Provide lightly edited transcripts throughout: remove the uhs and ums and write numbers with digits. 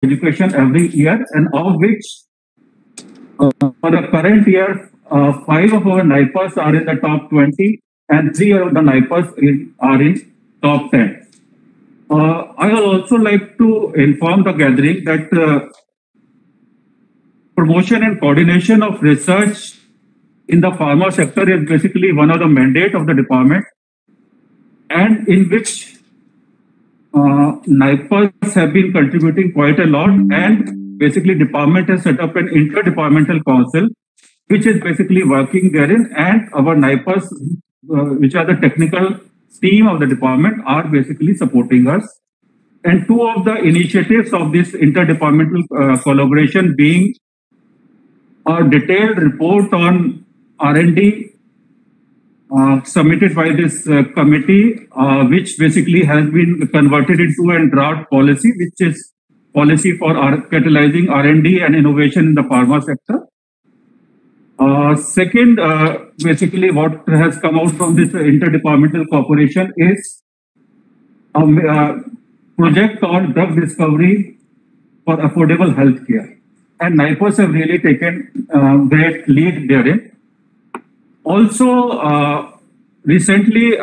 education every year, and of which for the current year, 5 of our NIPERs are in the top 20 and 3 of the NIPERs are in top 10. I would also like to inform the gathering that promotion and coordination of research in the pharma sector is basically one of the mandate of the department, and in which NIPERs have been contributing quite a lot, and basically department has set up an interdepartmental council which is basically working therein, and our NIPERs, which are the technical team of the department, are basically supporting us. And 2 of the initiatives of this interdepartmental collaboration being a detailed report on R&D submitted by this committee, which basically has been converted into a draft policy, which is policy for catalyzing R&D and innovation in the pharma sector. Second, basically what has come out from this interdepartmental cooperation is a project called drug discovery for affordable healthcare. And NIPERs have really taken great lead therein. Also, recently,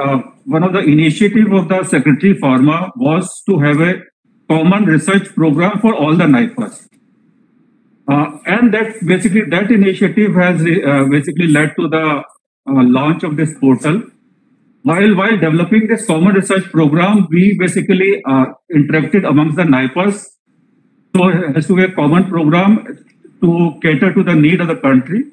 one of the initiatives of the Secretary Pharma was to have a common research program for all the NIPERs. And that initiative has basically led to the launch of this portal. While developing this common research program, we basically interacted amongst the NIPERs. So it has to be a common program to cater to the need of the country.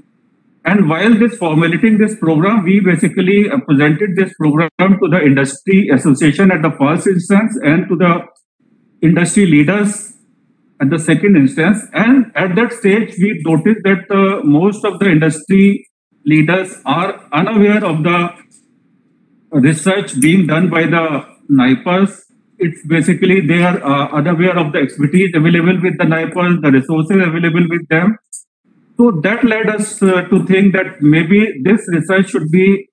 And while formulating this program, we basically presented this program to the industry association at the first instance and to the industry leaders at the second instance. And at that stage, we noticed that most of the industry leaders are unaware of the research being done by the NIPERs. It's basically they are unaware of the expertise available with the NIPERs, the resources available with them. So that led us to think that maybe this research should be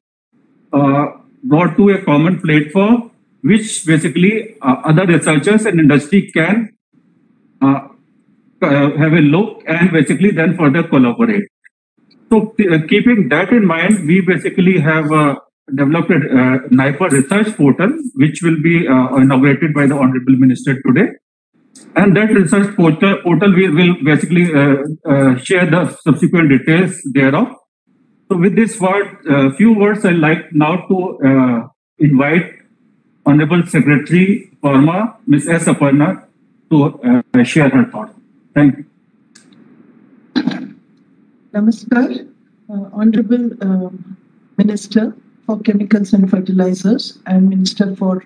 brought to a common platform, which basically other researchers and industry can have a look and basically then further collaborate. So keeping that in mind, we basically have developed a NIPER research portal, which will be inaugurated by the Honourable Minister today. And that research portal will basically share the subsequent details thereof. So with this few words, I'd like now to invite Honourable Secretary Pharma, Ms. S. Aparna, to share her thoughts. Thank you. Namaskar, Honourable Minister for Chemicals and Fertilizers and Minister for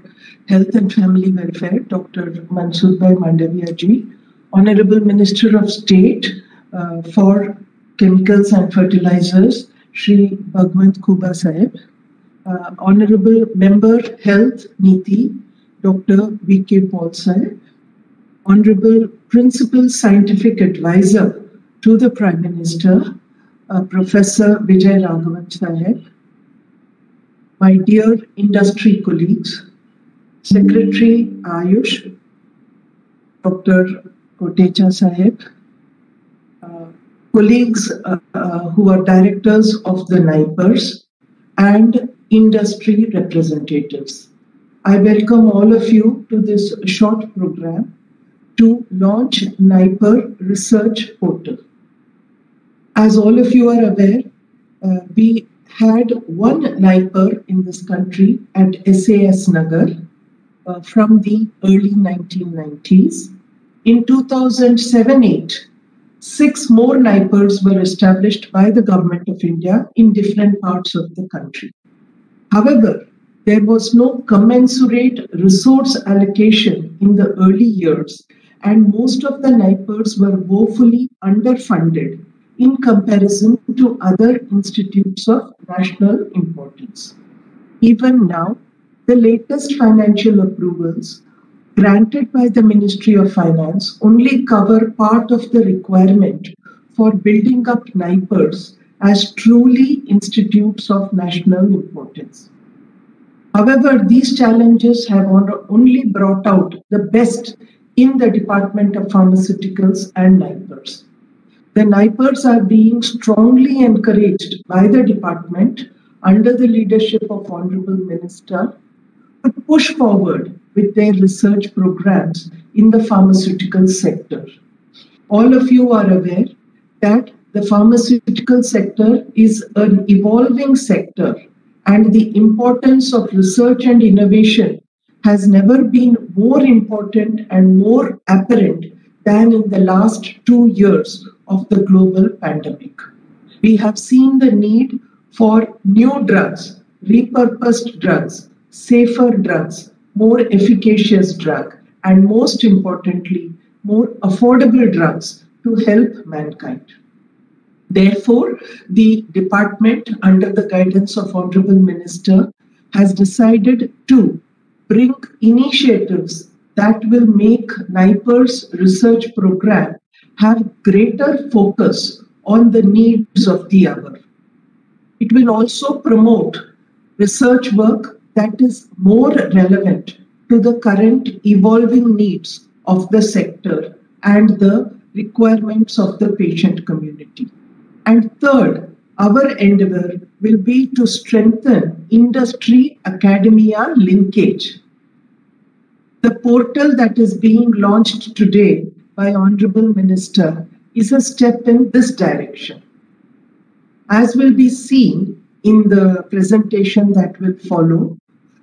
Health and Family Welfare, Dr. Mansukh Mandaviya ji, Honourable Minister of State for Chemicals and Fertilizers, Shri Bhagwant Kuba Sahib, Honourable Member Health Niti, Dr. V.K. Paul Sahib, Honourable Principal Scientific Advisor to the Prime Minister, Professor Vijay Raghavan Sahib, my dear industry colleagues, Secretary Ayush, Dr. Kotecha Sahib, colleagues who are directors of the NIPERs and industry representatives. I welcome all of you to this short program to launch NIPER Research Portal. As all of you are aware, we had one NIPER in this country at SAS Nagar from the early 1990s. In 2007-8, 6 more NIPERs were established by the Government of India in different parts of the country. However, there was no commensurate resource allocation in the early years, and most of the NIPERs were woefully underfunded in comparison to other institutes of national importance. Even now, the latest financial approvals granted by the Ministry of Finance only cover part of the requirement for building up NIPERs as truly institutes of national importance. However, these challenges have only brought out the best in the Department of Pharmaceuticals and NIPERs. The NIPERs are being strongly encouraged by the department under the leadership of Honourable Minister to push forward with their research programs in the pharmaceutical sector. All of you are aware that the pharmaceutical sector is an evolving sector, and the importance of research and innovation has never been more important and more apparent than in the last 2 years of the global pandemic. We have seen the need for new drugs, repurposed drugs, safer drugs, more efficacious drugs, and most importantly, more affordable drugs to help mankind. Therefore, the department, under the guidance of Honourable Minister, has decided to bring initiatives that will make NIPER's research program have greater focus on the needs of the hour. It will also promote research work that is more relevant to the current evolving needs of the sector and the requirements of the patient community. And third, our endeavor will be to strengthen industry-academia linkage. The portal that is being launched today by Honourable Minister is a step in this direction. As will be seen in the presentation that will follow,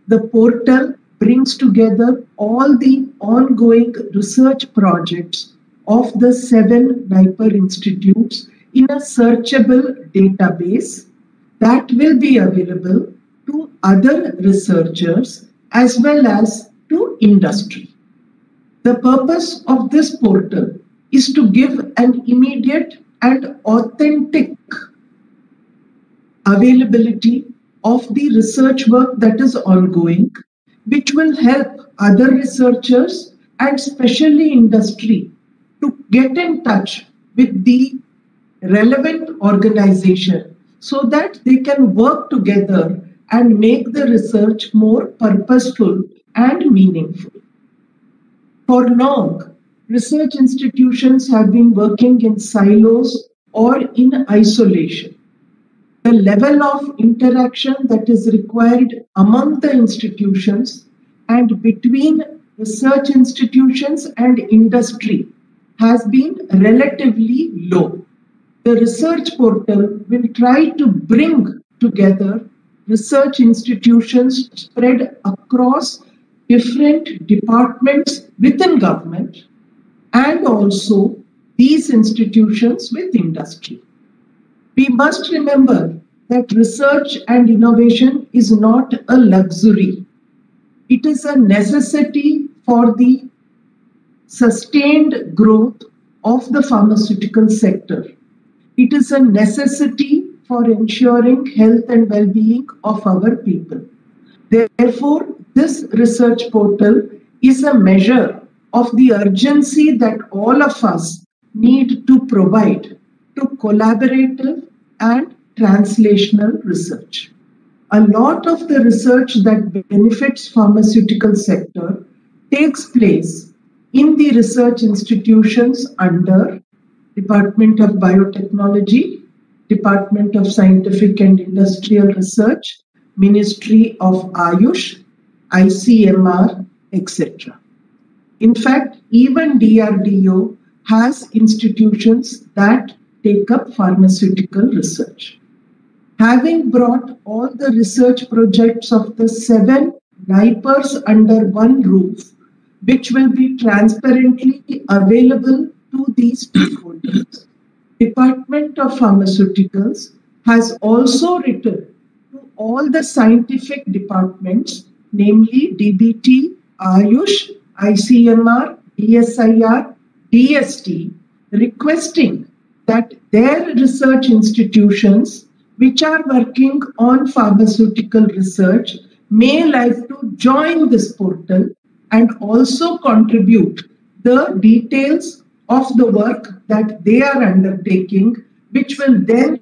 the portal brings together all the ongoing research projects of the 7 NIPER institutes in a searchable database that will be available to other researchers as well as to industry. The purpose of this portal is to give an immediate and authentic availability of the research work that is ongoing, which will help other researchers and especially industry to get in touch with the relevant organization so that they can work together and make the research more purposeful and meaningful. For long, research institutions have been working in silos or in isolation. The level of interaction that is required among the institutions and between research institutions and industry has been relatively low. The research portal will try to bring together research institutions spread across different departments within government and also these institutions with industry. We must remember that research and innovation is not a luxury. It is a necessity for the sustained growth of the pharmaceutical sector. It is a necessity for ensuring health and well-being of our people. Therefore, this research portal is a measure of the urgency that all of us need to provide to collaborative and translational research. A lot of the research that benefits pharmaceutical sector takes place in the research institutions under Department of Biotechnology, Department of Scientific and Industrial Research, Ministry of Ayush, ICMR, etc. In fact, even DRDO has institutions that take up pharmaceutical research. Having brought all the research projects of the 7 NIPERs under one roof, which will be transparently available to these stakeholders, Department of Pharmaceuticals has also written to all the scientific departments, namely DBT, Ayush, ICMR, DSIR, DST, requesting that their research institutions which are working on pharmaceutical research may like to join this portal and also contribute the details of the work that they are undertaking, which will then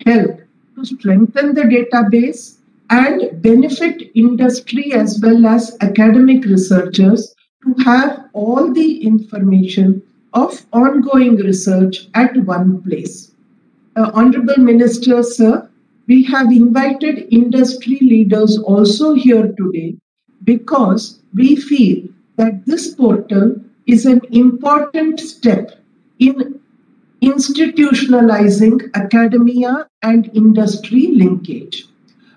help to strengthen the database and benefit industry as well as academic researchers to have all the information of ongoing research at one place. Honourable Minister, sir, we have invited industry leaders also here today because we feel that this portal is an important step in institutionalizing academia and industry linkage.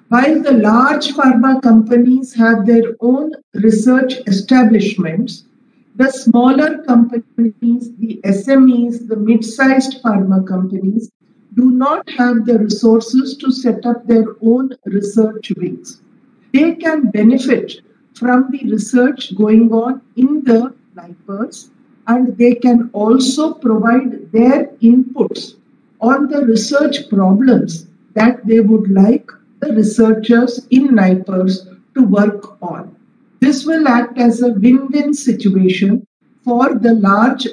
While the large pharma companies have their own research establishments, the smaller companies, the SMEs, the mid-sized pharma companies do not have the resources to set up their own research wings. They can benefit from the research going on in the NIPERs, and they can also provide their inputs on the research problems that they would like the researchers in NIPERs to work on. This will act as a win-win situation for the large,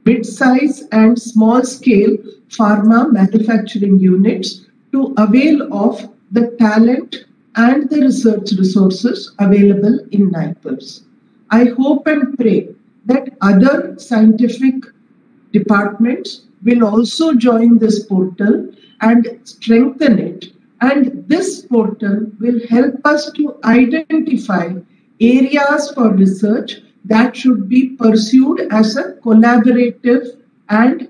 mid-size and small-scale pharma manufacturing units to avail of the talent and the research resources available in NIPERs. I hope and pray that other scientific departments will also join this portal and strengthen it. And this portal will help us to identify areas for research that should be pursued as a collaborative and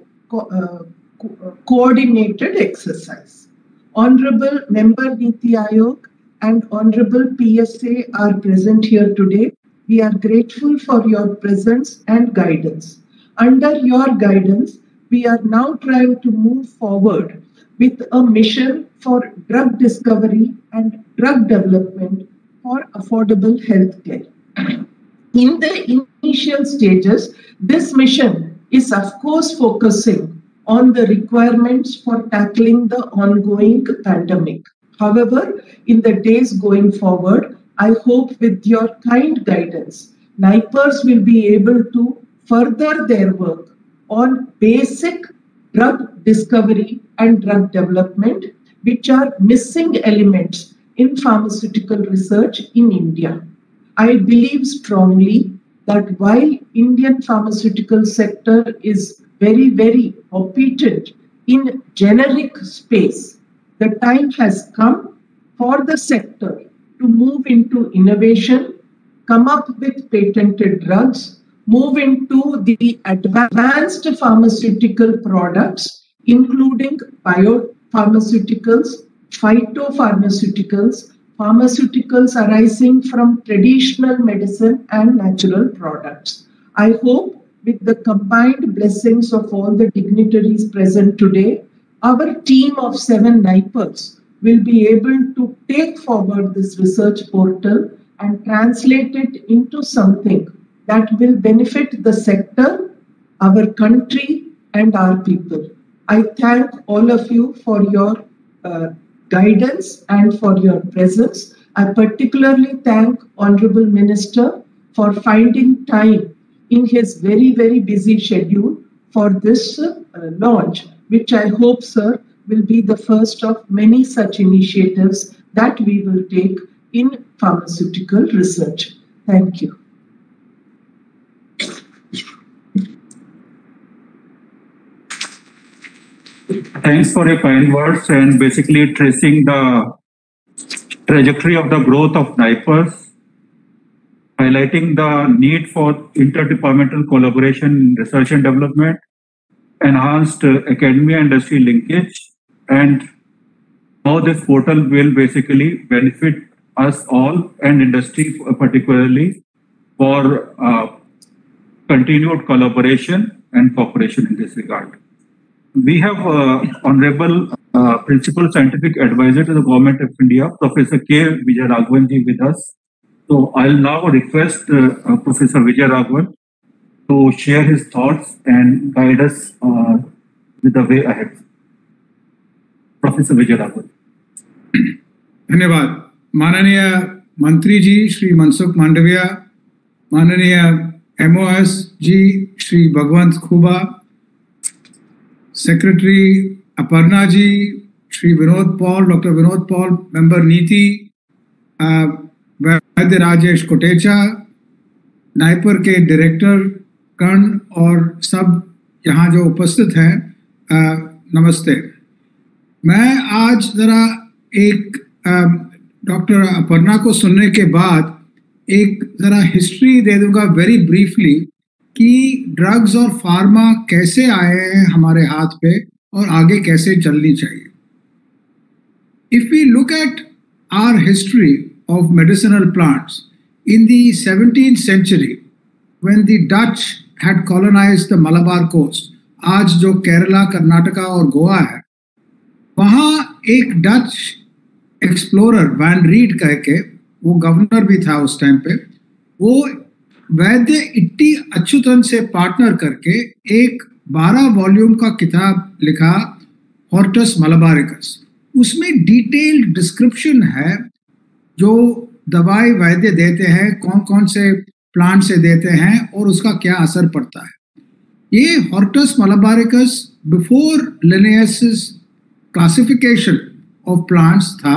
coordinated exercise. Honourable Member Niti Aayog and Honourable PSA are present here today. We are grateful for your presence and guidance. Under your guidance, we are now trying to move forward with a mission for drug discovery and drug development for affordable healthcare. In the initial stages, this mission is of course focusing on the requirements for tackling the ongoing pandemic. However, in the days going forward, I hope with your kind guidance, NIPERs will be able to further their work on basic drug discovery and drug development, which are missing elements in pharmaceutical research in India. I believe strongly that while Indian pharmaceutical sector is very, very competent in generic space, the time has come for the sector to move into innovation, come up with patented drugs, move into the advanced pharmaceutical products, including biopharmaceuticals, phytopharmaceuticals, pharmaceuticals arising from traditional medicine and natural products. I hope with the combined blessings of all the dignitaries present today, our team of 7 NIPERs will be able to take forward this research portal and translate it into something that will benefit the sector, our country, and our people. I thank all of you for your guidance and for your presence. I particularly thank Honourable Minister for finding time in his very, very busy schedule for this launch, which I hope, sir, will be the first of many such initiatives that we will take in pharmaceutical research. Thank you. Thanks for your kind words and basically tracing the trajectory of the growth of NIPERs, highlighting the need for interdepartmental collaboration in research and development, enhanced academia industry linkage, and how this portal will basically benefit us all and industry particularly for continued collaboration and cooperation in this regard. We have Honourable Principal Scientific Advisor to the Government of India, Professor K. Vijay Raghavan ji with us. So I'll now request Professor Vijay Raghavan to share his thoughts and guide us with the way ahead. Professor Vijay Raghavan. धन्यवाद. माननीय मंत्री जी श्री मनसुख मांडविया, माननीय MOS ji Shri Bhagwant Khuba, secretary Aparna ji, Shri Vinod Paul, doctor Vinod Paul, member NITI, Vaidya Rajesh Kotecha, NIPER के director Karna और सब यहाँ जो उपस्थित हैं, नमस्ते। मैं आज ज़रा एक डॉक्टर अपर्णा को सुनने के बाद एक ज़रा हिस्ट्री दे दूंगा वेरी ब्रीफली कि ड्रग्स और फार्मा कैसे आए हैं हमारे हाथ पे और आगे कैसे चलनी चाहिए। If we look at our history of medicinal plants, in the 17th century, when the Dutch had colonized the Malabar coast, आज जो केरला, कर्नाटका और गोवा है, वहाँ एक डच एक्सप्लोरर वैन रीड कह के, वो गवर्नर भी था उस टाइम पे, वो वैद्य इट्टी अच्युतन से पार्टनर करके एक 12 वॉल्यूम का किताब लिखा, हॉर्टस मलबारिकस। उसमें डिटेल्ड डिस्क्रिप्शन है जो दवाई वैद्य देते हैं, कौन कौन से प्लांट से देते हैं और उसका क्या असर पड़ता है। ये Hortus Malabaricus before Linnaeus classification of plants था,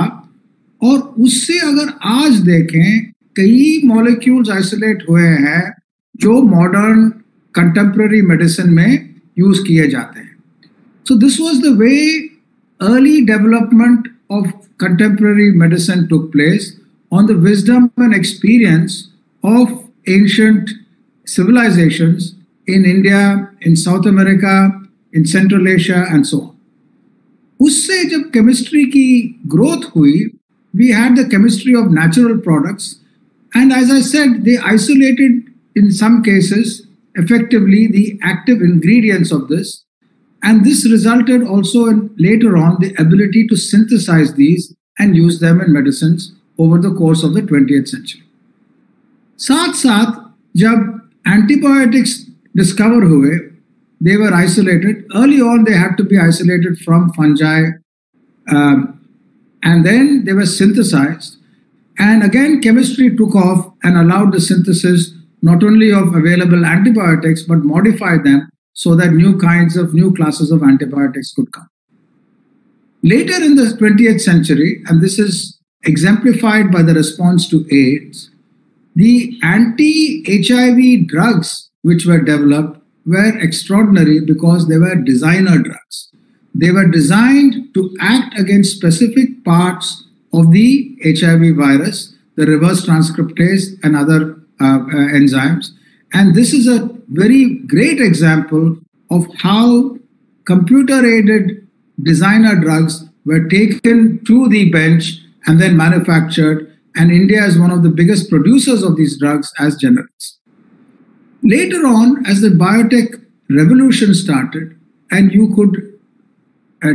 और उससे अगर आज देखें कई मॉलिक्यूल्स आइसोलेट हुए हैं जो मॉडर्न कंटेम्पररी मेडिसिन में यूज किए जाते हैं। So this was the way early development of contemporary medicine took place on the wisdom and experience of ancient civilizations in India, in South America, in Central Asia and so on. उससे जब chemistry की growth हुई, we had the chemistry of natural products, and as I said, they isolated in some cases effectively the active ingredients of this. And this resulted also in later on the ability to synthesize these and use them in medicines over the course of the 20th century. साथ साथ जब antibiotics discover हुए, they were isolated. Early on they had to be isolated from fungi, and then they were synthesized. And again chemistry took off and allowed the synthesis not only of available antibiotics but modified them so that new classes of antibiotics could come. Later in the 20th century, and this is exemplified by the response to AIDS, the anti-HIV drugs which were developed were extraordinary because they were designer drugs. They were designed to act against specific parts of the HIV virus, the reverse transcriptase and other enzymes. And this is a very great example of how computer-aided designer drugs were taken to the bench and then manufactured. And India is one of the biggest producers of these drugs as generics. Later on, as the biotech revolution started, and you could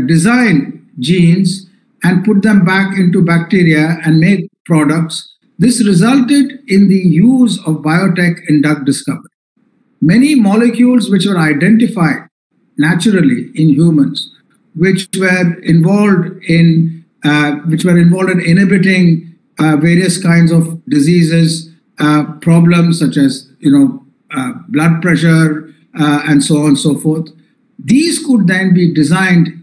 design genes and put them back into bacteria and make products, this resulted in the use of biotech in drug discovery. Many molecules which were identified naturally in humans, which were involved in inhibiting various kinds of diseases, problems such as blood pressure and so on and so forth. These could then be designed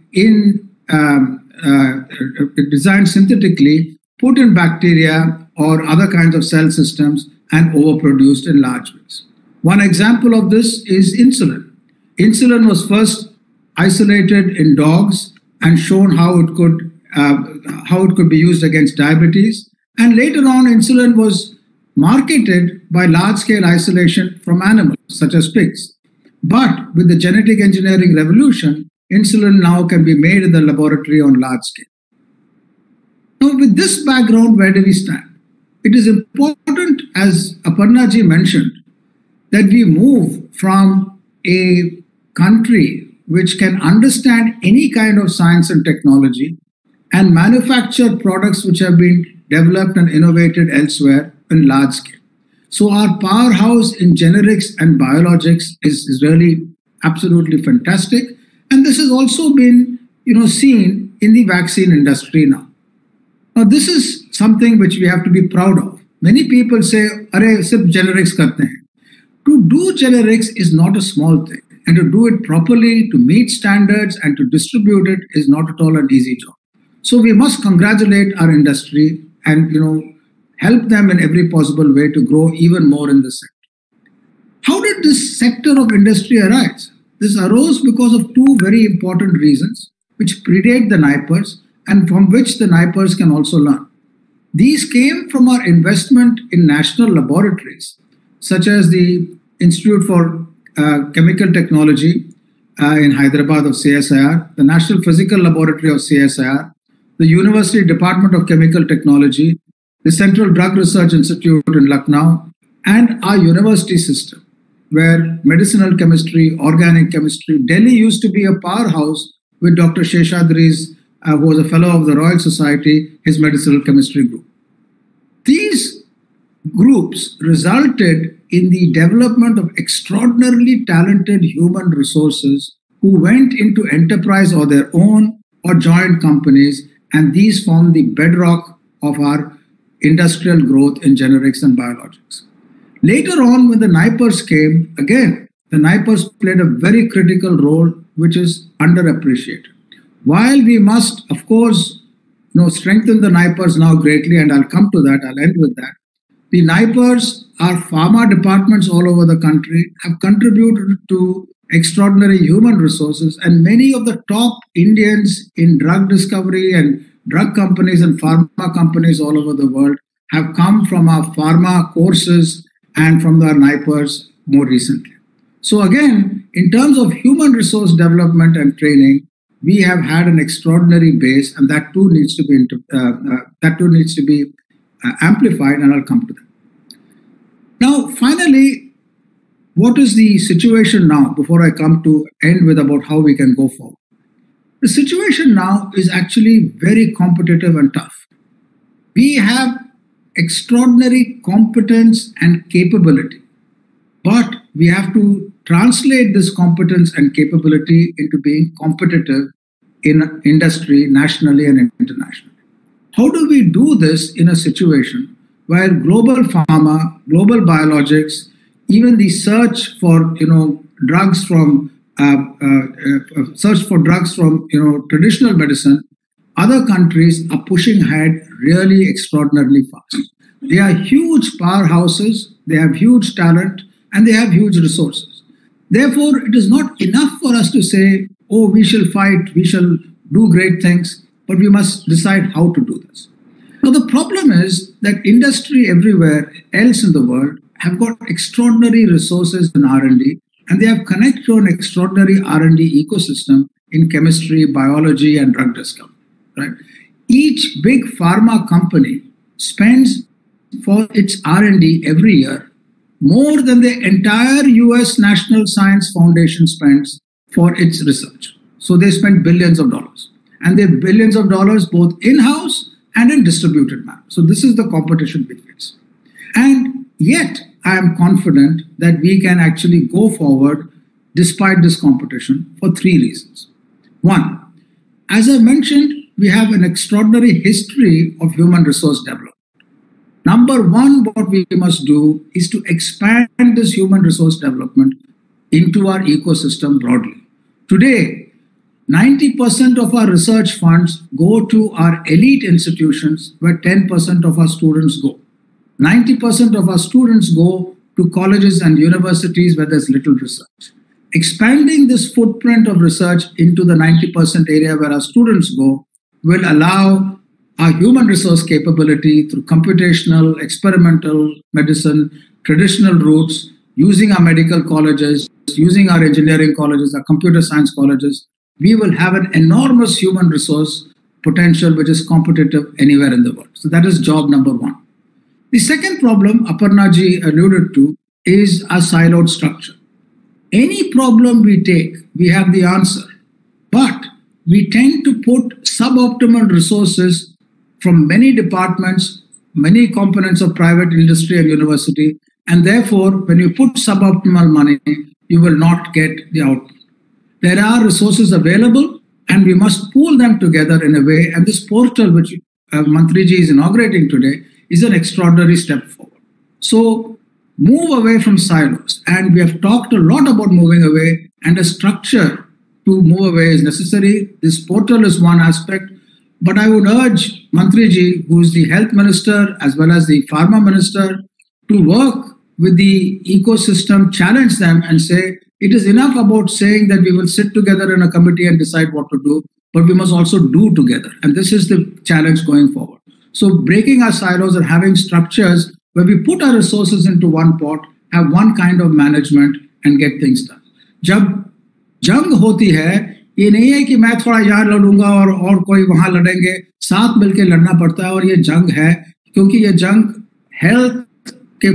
synthetically, put in bacteria or other kinds of cell systems and overproduced in large ways. One example of this is insulin. Insulin was first isolated in dogs and shown how it could be used against diabetes. And later on, insulin was marketed by large-scale isolation from animals, such as pigs. But with the genetic engineering revolution, insulin now can be made in the laboratory on large scale. Now, with this background, where do we stand? It is important, as Aparna ji mentioned, that we move from a country which can understand any kind of science and technology and manufacture products which have been developed and innovated elsewhere in large scale. So our powerhouse in generics and biologics is really absolutely fantastic. And this has also been, seen in the vaccine industry now. Now, this is something which we have to be proud of. Many people say, "Arey, sirf generics karte hain." To do generics is not a small thing, and to do it properly, to meet standards and to distribute it is not at all an easy job. So we must congratulate our industry and help them in every possible way to grow even more in this sector. How did this sector of industry arise? This arose because of two very important reasons which predate the NIPERs and from which the NIPERs can also learn. These came from our investment in national laboratories, such as the Institute for Chemical Technology in Hyderabad of CSIR, the National Physical Laboratory of CSIR, the University Department of Chemical Technology, the Central Drug Research Institute in Lucknow, and our university system, where medicinal chemistry, organic chemistry, Delhi used to be a powerhouse with Dr. Sheshadri's, who was a fellow of the Royal Society, his medicinal chemistry group. These groups resulted in the development of extraordinarily talented human resources who went into enterprise or their own or joint companies, and these formed the bedrock of our industrial growth in generics and biologics. Later on, when the NIPERs came, again, the NIPERs played a very critical role, which is underappreciated. While we must, of course, strengthen the NIPERs now greatly, and I'll come to that, I'll end with that. The NIPERs, our pharma departments all over the country, have contributed to extraordinary human resources, and many of the top Indians in drug discovery and drug companies and pharma companies all over the world have come from our pharma courses and from our NIPERs more recently. So again, in terms of human resource development and training, we have had an extraordinary base, and that too needs to be amplified, and I'll come to that. Now, finally, what is the situation now? Before I come to end with about how we can go forward, the situation now is actually very competitive and tough. We have extraordinary competence and capability, but we have to translate this competence and capability into being competitive in industry nationally and internationally. How do we do this in a situation where global pharma, global biologics, even the search for drugs from traditional medicine, other countries are pushing ahead really extraordinarily fast. They are huge powerhouses, they have huge talent, and they have huge resources. Therefore, it is not enough for us to say, oh, we shall fight, we shall do great things, but we must decide how to do this. Now, the problem is that industry everywhere else in the world have got extraordinary resources in R&D, and they have connected to an extraordinary R&D ecosystem in chemistry, biology, and drug discovery. Right? Each big pharma company spends for its R&D every year more than the entire US National Science Foundation spends for its research. So they spend billions of dollars. And they have billions of dollars both in-house and in distributed manner. So this is the competition we face. And yet, I am confident that we can actually go forward despite this competition for three reasons. One, as I mentioned, we have an extraordinary history of human resource development. Number one, what we must do is to expand this human resource development into our ecosystem broadly. Today, 90% of our research funds go to our elite institutions where 10% of our students go. 90% of our students go to colleges and universities where there's little research. Expanding this footprint of research into the 90% area where our students go will allow our human resource capability through computational, experimental medicine, traditional routes, using our medical colleges, using our engineering colleges, our computer science colleges. We will have an enormous human resource potential which is competitive anywhere in the world. So that is job number one. The second problem Aparna-ji alluded to is a siloed structure. Any problem we take, we have the answer, but we tend to put suboptimal resources from many departments, many components of private industry and university, and therefore, when you put suboptimal money, you will not get the output. There are resources available, and we must pool them together in a way, and this portal which Mantriji is inaugurating today is an extraordinary step forward. So, move away from silos, and we have talked a lot about moving away, and a structure to move away is necessary. This portal is one aspect, but I would urge Mantriji, who is the health minister as well as the pharma minister, to work with the ecosystem, challenge them and say, it is enough about saying that we will sit together in a committee and decide what to do, but we must also do together. And this is the challenge going forward. So breaking our silos and having structures where we put our resources into one pot, have one kind of management and get things done. जब जंग होती है, ये नहीं है कि मैं थोड़ा यहाँ लड़ूंगा और कोई वहां लड़ेंगे, साथ मिलकर लड़ना पड़ता है। और ये जंग है क्योंकि ये जंग हेल्थ के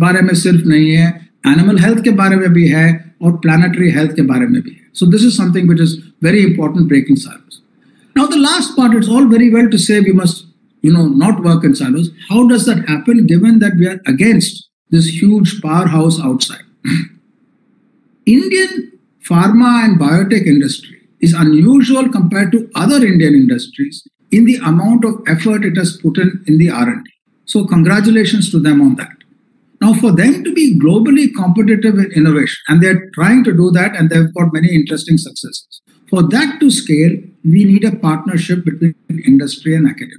बारे में सिर्फ नहीं है, एनिमल हेल्थ के बारे में भी है और प्लानिटरी हेल्थ के बारे में भी है. So this is something which is very important, breaking silos. Now the last part, it's all very well to say we must, not work in silos. How does that happen given that we are against this huge powerhouse outside? Indian pharma and biotech industry is unusual compared to other Indian industries in the amount of effort it has put in the R&D. So congratulations to them on that. Now, for them to be globally competitive in innovation, and they're trying to do that, and they've got many interesting successes. For that to scale, we need a partnership between industry and academia.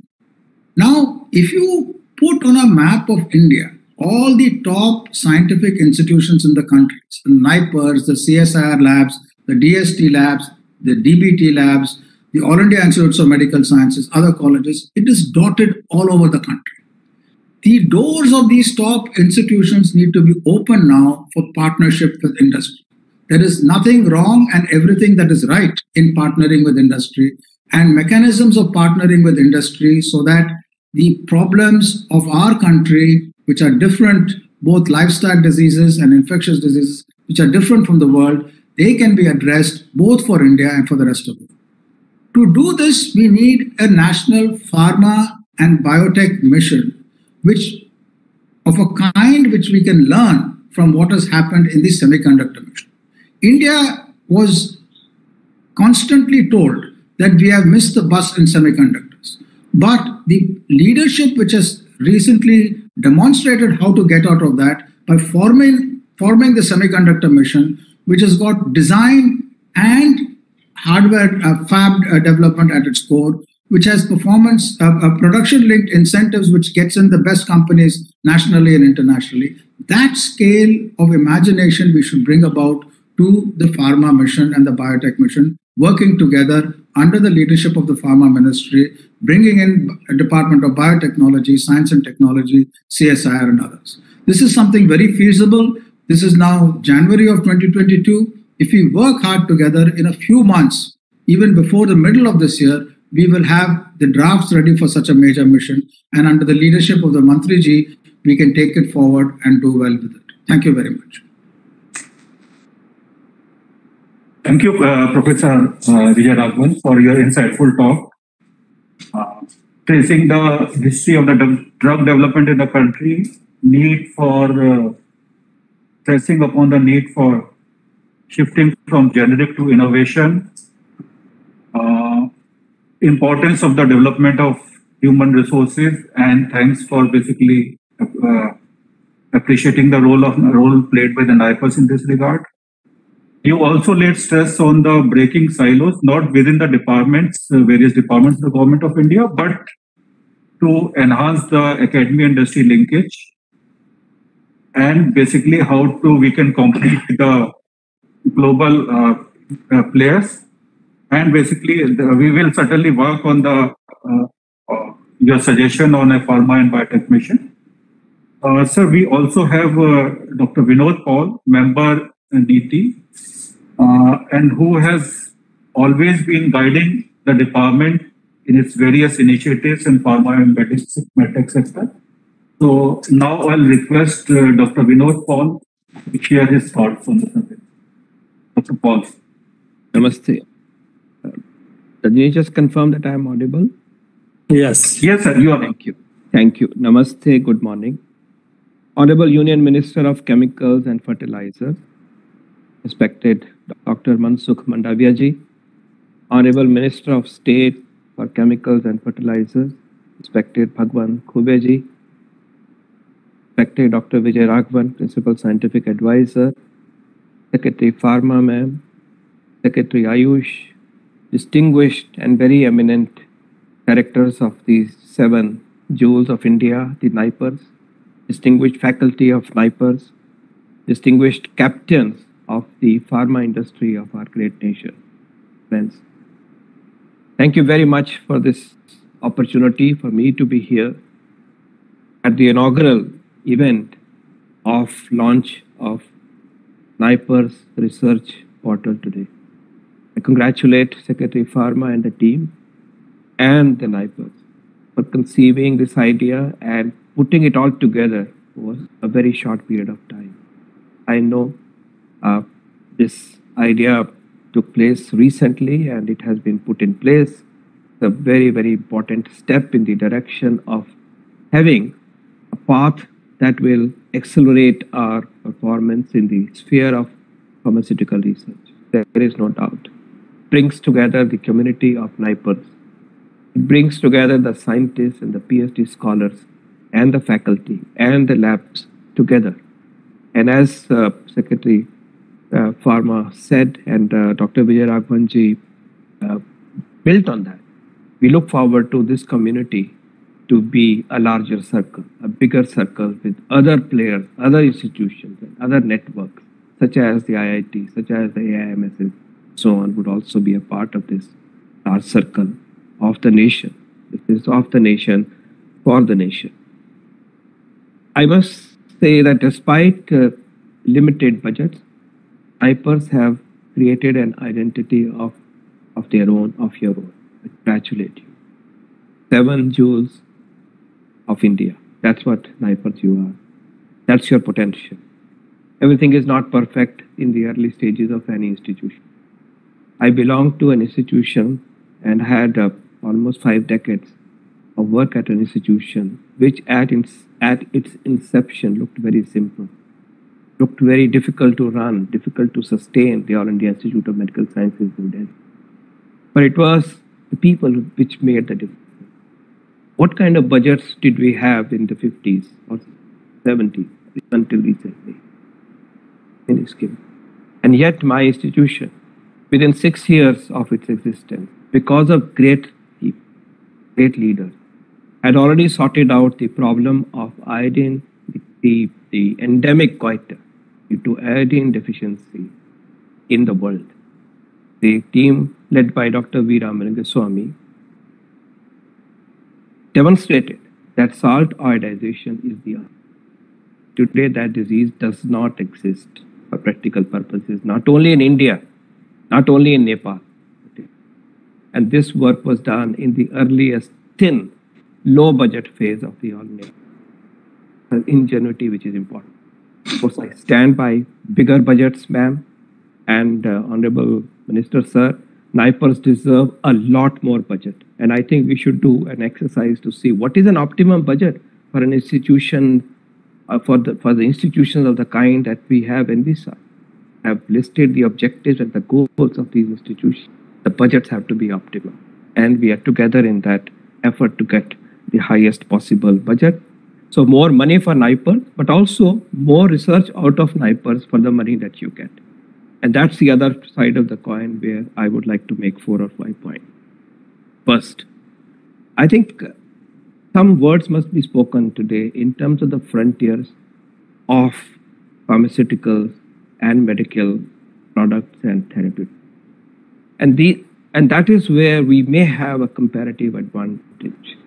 Now, if you put on a map of India all the top scientific institutions in the countries, the NIPERs, the CSIR labs, the DST labs, the DBT labs, the All India Institutes of Medical Sciences, other colleges, it is dotted all over the country. The doors of these top institutions need to be open now for partnership with industry. There is nothing wrong and everything that is right in partnering with industry, and mechanisms of partnering with industry so that the problems of our country, which are different, both livestock diseases and infectious diseases, which are different from the world, they can be addressed both for India and for the rest of the world. To do this, we need a national pharma and biotech mission, which of a kind which we can learn from what has happened in the semiconductor mission. India was constantly told that we have missed the bus in semiconductors. But the leadership which has recently demonstrated how to get out of that by forming the semiconductor mission, which has got design and hardware fab development at its core, which has performance, production-linked incentives, which gets in the best companies nationally and internationally. That scale of imagination we should bring about to the pharma mission and the biotech mission, working together under the leadership of the pharma ministry, bringing in a Department of Biotechnology, Science and Technology, CSIR and others. This is something very feasible. This is now January of 2022. If we work hard together, in a few months, even before the middle of this year, we will have the drafts ready for such a major mission. And under the leadership of the Mantri ji, we can take it forward and do well with it. Thank you very much. Thank you, Professor Vijay Raghavan, for your insightful talk. Tracing the history of the drug development in the country, pressing upon the need for shifting from generic to innovation, importance of the development of human resources, and thanks for basically appreciating the role played by the NIPERs in this regard. You also laid stress on the breaking silos, not within the departments, various departments of the Government of India, but to enhance the academia-industry linkage, and basically how we can compete with the global players. And basically, we will certainly work on your suggestion on a pharma and biotech mission. Sir, we also have Dr. Vinod Paul, member NITI, and who has always been guiding the department in its various initiatives in pharma and medtech sector. So now I'll request Dr. Vinod Paul to share his thoughts on the subject. Dr. Paul. Namaste. Can you just confirm that I am audible? Yes. Yes, sir. You are. Thank you. Thank you. Namaste. Good morning. Honorable Union Minister of Chemicals and Fertilizers, respected Dr. Mansukh Mandaviya ji, Honorable Minister of State for Chemicals and Fertilizers, respected Bhagwan Khube ji, respected Dr. Vijay Raghavan, Principal Scientific Advisor, Secretary Pharma ma'am, Secretary Ayush, distinguished and very eminent directors of the 7 jewels of India, the NIPERs, distinguished faculty of NIPERs, distinguished captains of the pharma industry of our great nation. Friends, thank you very much for this opportunity for me to be here at the inaugural event of launch of NIPER's research portal today. I congratulate Secretary Pharma and the team and the NIPERs for conceiving this idea and putting it all together over a very short period of time. I know this idea took place recently and it has been put in place. It's a very, very important step in the direction of having a path that will accelerate our performance in the sphere of pharmaceutical research. There is no doubt. It brings together the community of NIPERs. It brings together the scientists and the PhD scholars and the faculty and the labs together. And as Secretary Pharma said, and Dr. Vijay Raghavanji built on that, we look forward to this community to be a larger circle, a bigger circle with other players, other institutions, and other networks, such as the IIT, such as the AIMSs, so on, would also be a part of this large circle of the nation. This is of the nation, for the nation. I must say that despite limited budgets, NIPERs have created an identity of their own, of your own. I congratulate you. 7 jewels of India. That's what NIPERs you are. That's your potential. Everything is not perfect in the early stages of any institution. I belong to an institution and had almost 5 decades of work at an institution which at its inception looked very simple, looked very difficult to run, difficult to sustain, the All India Institute of Medical Sciences in Delhi. But it was the people which made the difference. What kind of budgets did we have in the 50s or 70s until recently? Minuscule. And yet my institution, within 6 years of its existence, because of great people, great leaders, had already sorted out the problem of iodine, the endemic goiter due to iodine deficiency in the world. The team led by Dr. V. Ramanangaswamy demonstrated that salt iodization is the answer. Today, that disease does not exist for practical purposes, not only in India, not only in Nepal. And this work was done in the earliest thin, low budget phase of the All India. Ingenuity, which is important. Of course, I stand by bigger budgets, ma'am, and Honourable Minister, sir. NIPERs deserve a lot more budget. And I think we should do an exercise to see what is an optimum budget for an institution, for the institutions of the kind that we have envisaged. Have listed the objectives and the goals of these institutions. The budgets have to be optimal. And we are together in that effort to get the highest possible budget. So more money for NIPER, but also more research out of NIPERs for the money that you get. And that's the other side of the coin where I would like to make 4 or 5 points. First, I think some words must be spoken today in terms of the frontiers of pharmaceuticals and medical products and therapeutics. And that is where we may have a comparative advantage.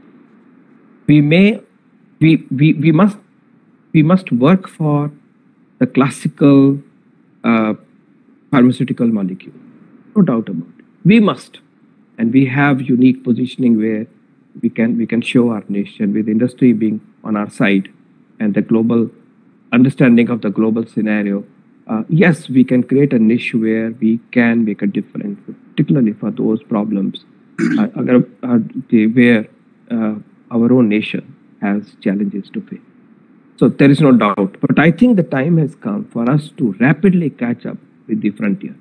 We must work for the classical pharmaceutical molecule, no doubt about it. We must, and we have unique positioning where we can show our nation with industry being on our side and the global understanding of the global scenario. Yes, we can create a niche where we can make a difference, particularly for those problems where our own nation has challenges to face. So there is no doubt. But I think the time has come for us to rapidly catch up with the frontier.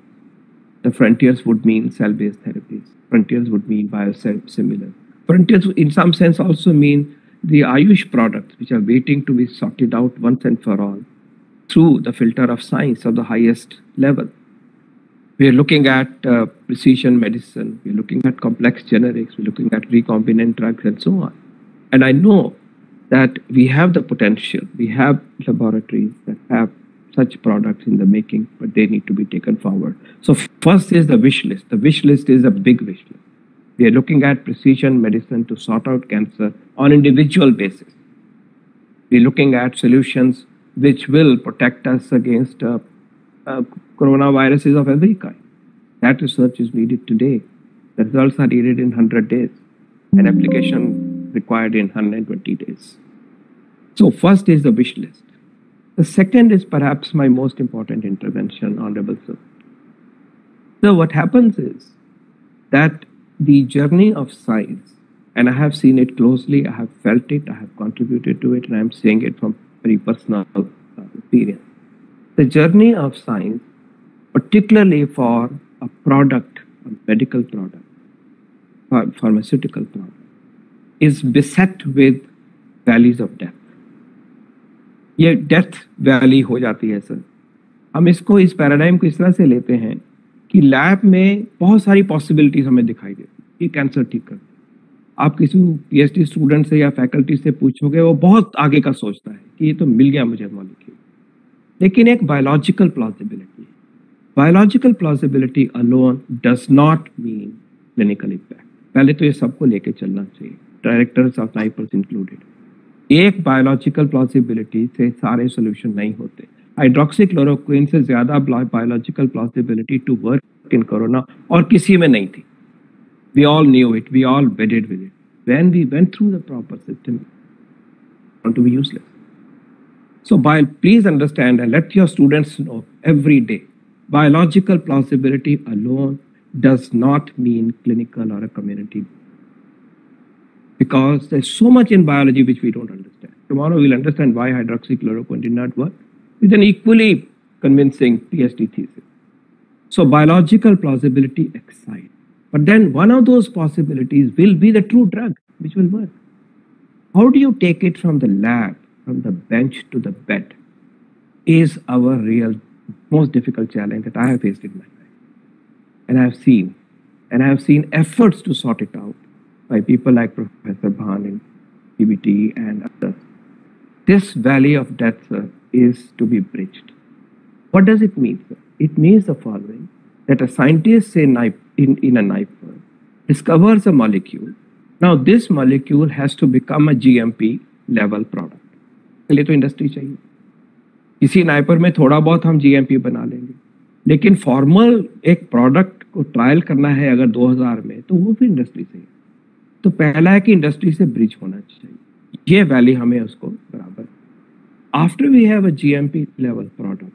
The frontiers would mean cell-based therapies. Frontiers would mean biosimilars. Frontiers, in some sense, also mean the Ayush products, which are waiting to be sorted out once and for all through the filter of science of the highest level. We are looking at precision medicine. We're looking at complex generics. We're looking at recombinant drugs and so on. And I know that we have the potential, we have laboratories that have such products in the making, but they need to be taken forward. So first is the wish list. The wish list is a big wish list. We are looking at precision medicine to sort out cancer on individual basis. We're looking at solutions which will protect us against coronaviruses of every kind. That research is needed today. The results are needed in 100 days. An application required in 120 days. So first is the wish list. The second is perhaps my most important intervention, Honourable Sir. So what happens is that the journey of science, and I have seen it closely, I have felt it, I have contributed to it, and I'm saying it from very personal experience. The journey of science, particularly for a product, a medical product, pharmaceutical product, is beset with valleys of death. ये death valley हो जाती है sir. हम इसको, इस paradigm को इस तरह से लेते हैं कि लैब में बहुत सारी पॉसिबिलिटीज हमें दिखाई देती. ये कैंसर ठीक कर, आप किसी पीएचडी स्टूडेंट से या फैकल्टी से पूछोगे, वो बहुत आगे का सोचता है कि ये तो मिल गया मुझे मॉलिक्यूल. लेकिन एक biological plausibility, biological plausibility alone does not mean clinical impact. पहले तो ये सबको लेके चलना चाहिए, डायरेक्टर्स ऑफ नाइपर्स इंक्लूडेड. एक बायोलॉजिकल प्लॉजिबिलिटी से सारे सोल्यूशन नहीं होते. हाइड्रोक्सीक्लोरोक्विन से ज्यादा biological plausibility to work in corona और किसी में नहीं थी. We all knew it, we all bedded with it. When we went through the proper system, want to be useless. So please understand and let your students know every day, biological plausibility alone does not mean clinical or a community. Because there's so much in biology which we don't understand. Tomorrow we'll understand why hydroxychloroquine did not work with an equally convincing PhD thesis. So biological plausibility excites. But then one of those possibilities will be the true drug which will work. How do you take it from the lab, from the bench to the bed, is our real most difficult challenge that I have faced in my life. And I have seen efforts to sort it out by people like Professor Bhan in PBT and others. This valley of death, sir, is to be bridged. What does it mean, sir? It means the following, that a scientist in a NIPER discovers a molecule. Now this molecule has to become a GMP level product. पहले तो industry चाहिए. इसी NIPER में थोड़ा बहुत हम GMP बना लेंगे, लेकिन फॉर्मल एक प्रोडक्ट को ट्रायल करना है अगर 2000 में, तो वो भी इंडस्ट्री चाहिए. तो पहला है कि इंडस्ट्री से ब्रिज होना चाहिए. ये वैली हमें उसको बराबर. After we have a GMP level product,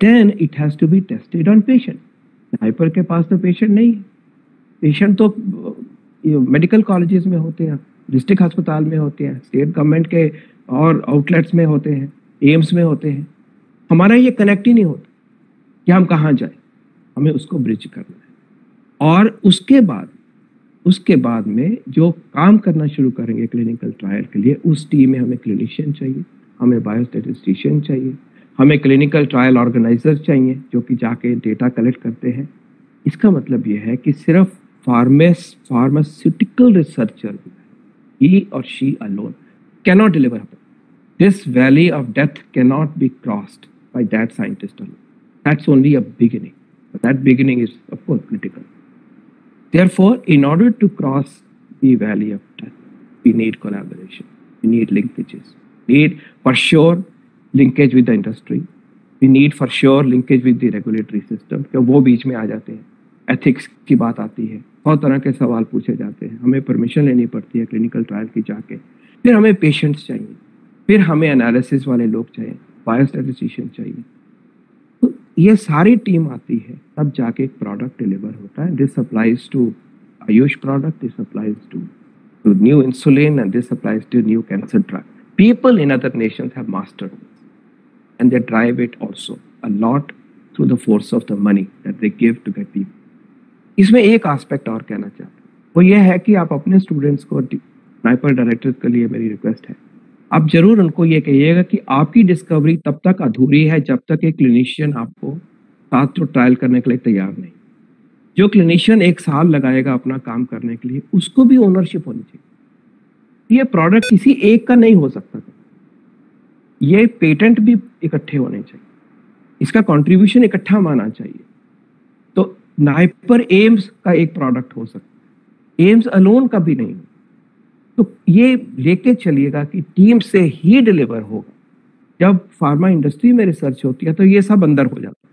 then it has to be tested on patient. NIPER के पास तो पेशेंट नहीं है. पेशेंट तो मेडिकल कॉलेजेस में होते हैं, डिस्ट्रिक्ट अस्पताल में होते हैं, स्टेट गवर्नमेंट के और आउटलेट्स में होते हैं, एम्स में होते हैं. हमारा ये कनेक्ट ही नहीं होता कि हम कहाँ जाए. हमें उसको ब्रिज करना है. और उसके बाद में जो काम करना शुरू करेंगे क्लिनिकल ट्रायल के लिए, उस टीम में हमें क्लिनिशियन चाहिए, हमें बायोस्टैटिस्टिशियन चाहिए, हमें क्लिनिकल ट्रायल ऑर्गेनाइजर चाहिए जो कि जाके डेटा कलेक्ट करते हैं. इसका मतलब ये है कि सिर्फ pharmaceutical researcher, he or she alone cannot deliver. This valley of death cannot be crossed by that scientist alone. That's only a beginning. But that beginning is, of course, critical. Therefore, in order to cross the valley of death, we need collaboration. We need linkages. We need, for sure, linkage with the industry. We need, for sure, linkage with the regulatory system. क्यों वो बीच में आ जाते हैं. Ethics की बात आती है, बहुत तरह के सवाल पूछे जाते हैं. हमें परमिशन लेनी पड़ती है क्लिनिकल ट्रायल की जाके. फिर हमें पेशेंट्स चाहिए, फिर हमें एनालिसिस वाले लोग चाहिए, बायोस्टैटिस्टिशियन चाहिए. तो ये सारी टीम आती है, तब जाके एक प्रोडक्ट डिलीवर होता है. This applies to Ayush product, this applies to new insulin, and this applies to new cancer drug. People in other nations have mastered this, and they drive it also a lot through the force of the money that they give to get people. इसमें एक aspect और कहना चाहता हूँ, वो ये है कि आप अपने स्टूडेंट्स को, नाइपर डायरेक्टर के लिए मेरी रिक्वेस्ट है, आप जरूर उनको ये कहिएगा कि आपकी डिस्कवरी तब तक अधूरी है जब तक एक क्लिनिशियन आपको साथ तो ट्रायल करने के लिए तैयार नहीं. जो क्लिनिशियन 1 साल लगाएगा अपना काम करने के लिए, उसको भी ओनरशिप होनी चाहिए. ये प्रोडक्ट किसी एक का नहीं हो सकता था, ये पेटेंट भी इकट्ठे होने चाहिए, इसका कंट्रीब्यूशन इकट्ठा माना चाहिए। तो नाइपर एम्स का एक प्रोडक्ट हो सकता है, एम्स अलोन का भी नहीं। तो ये लेके चलिएगा कि टीम से ही डिलीवर होगा। जब फार्मा इंडस्ट्री में रिसर्च होती है तो ये सब अंदर हो जाता है,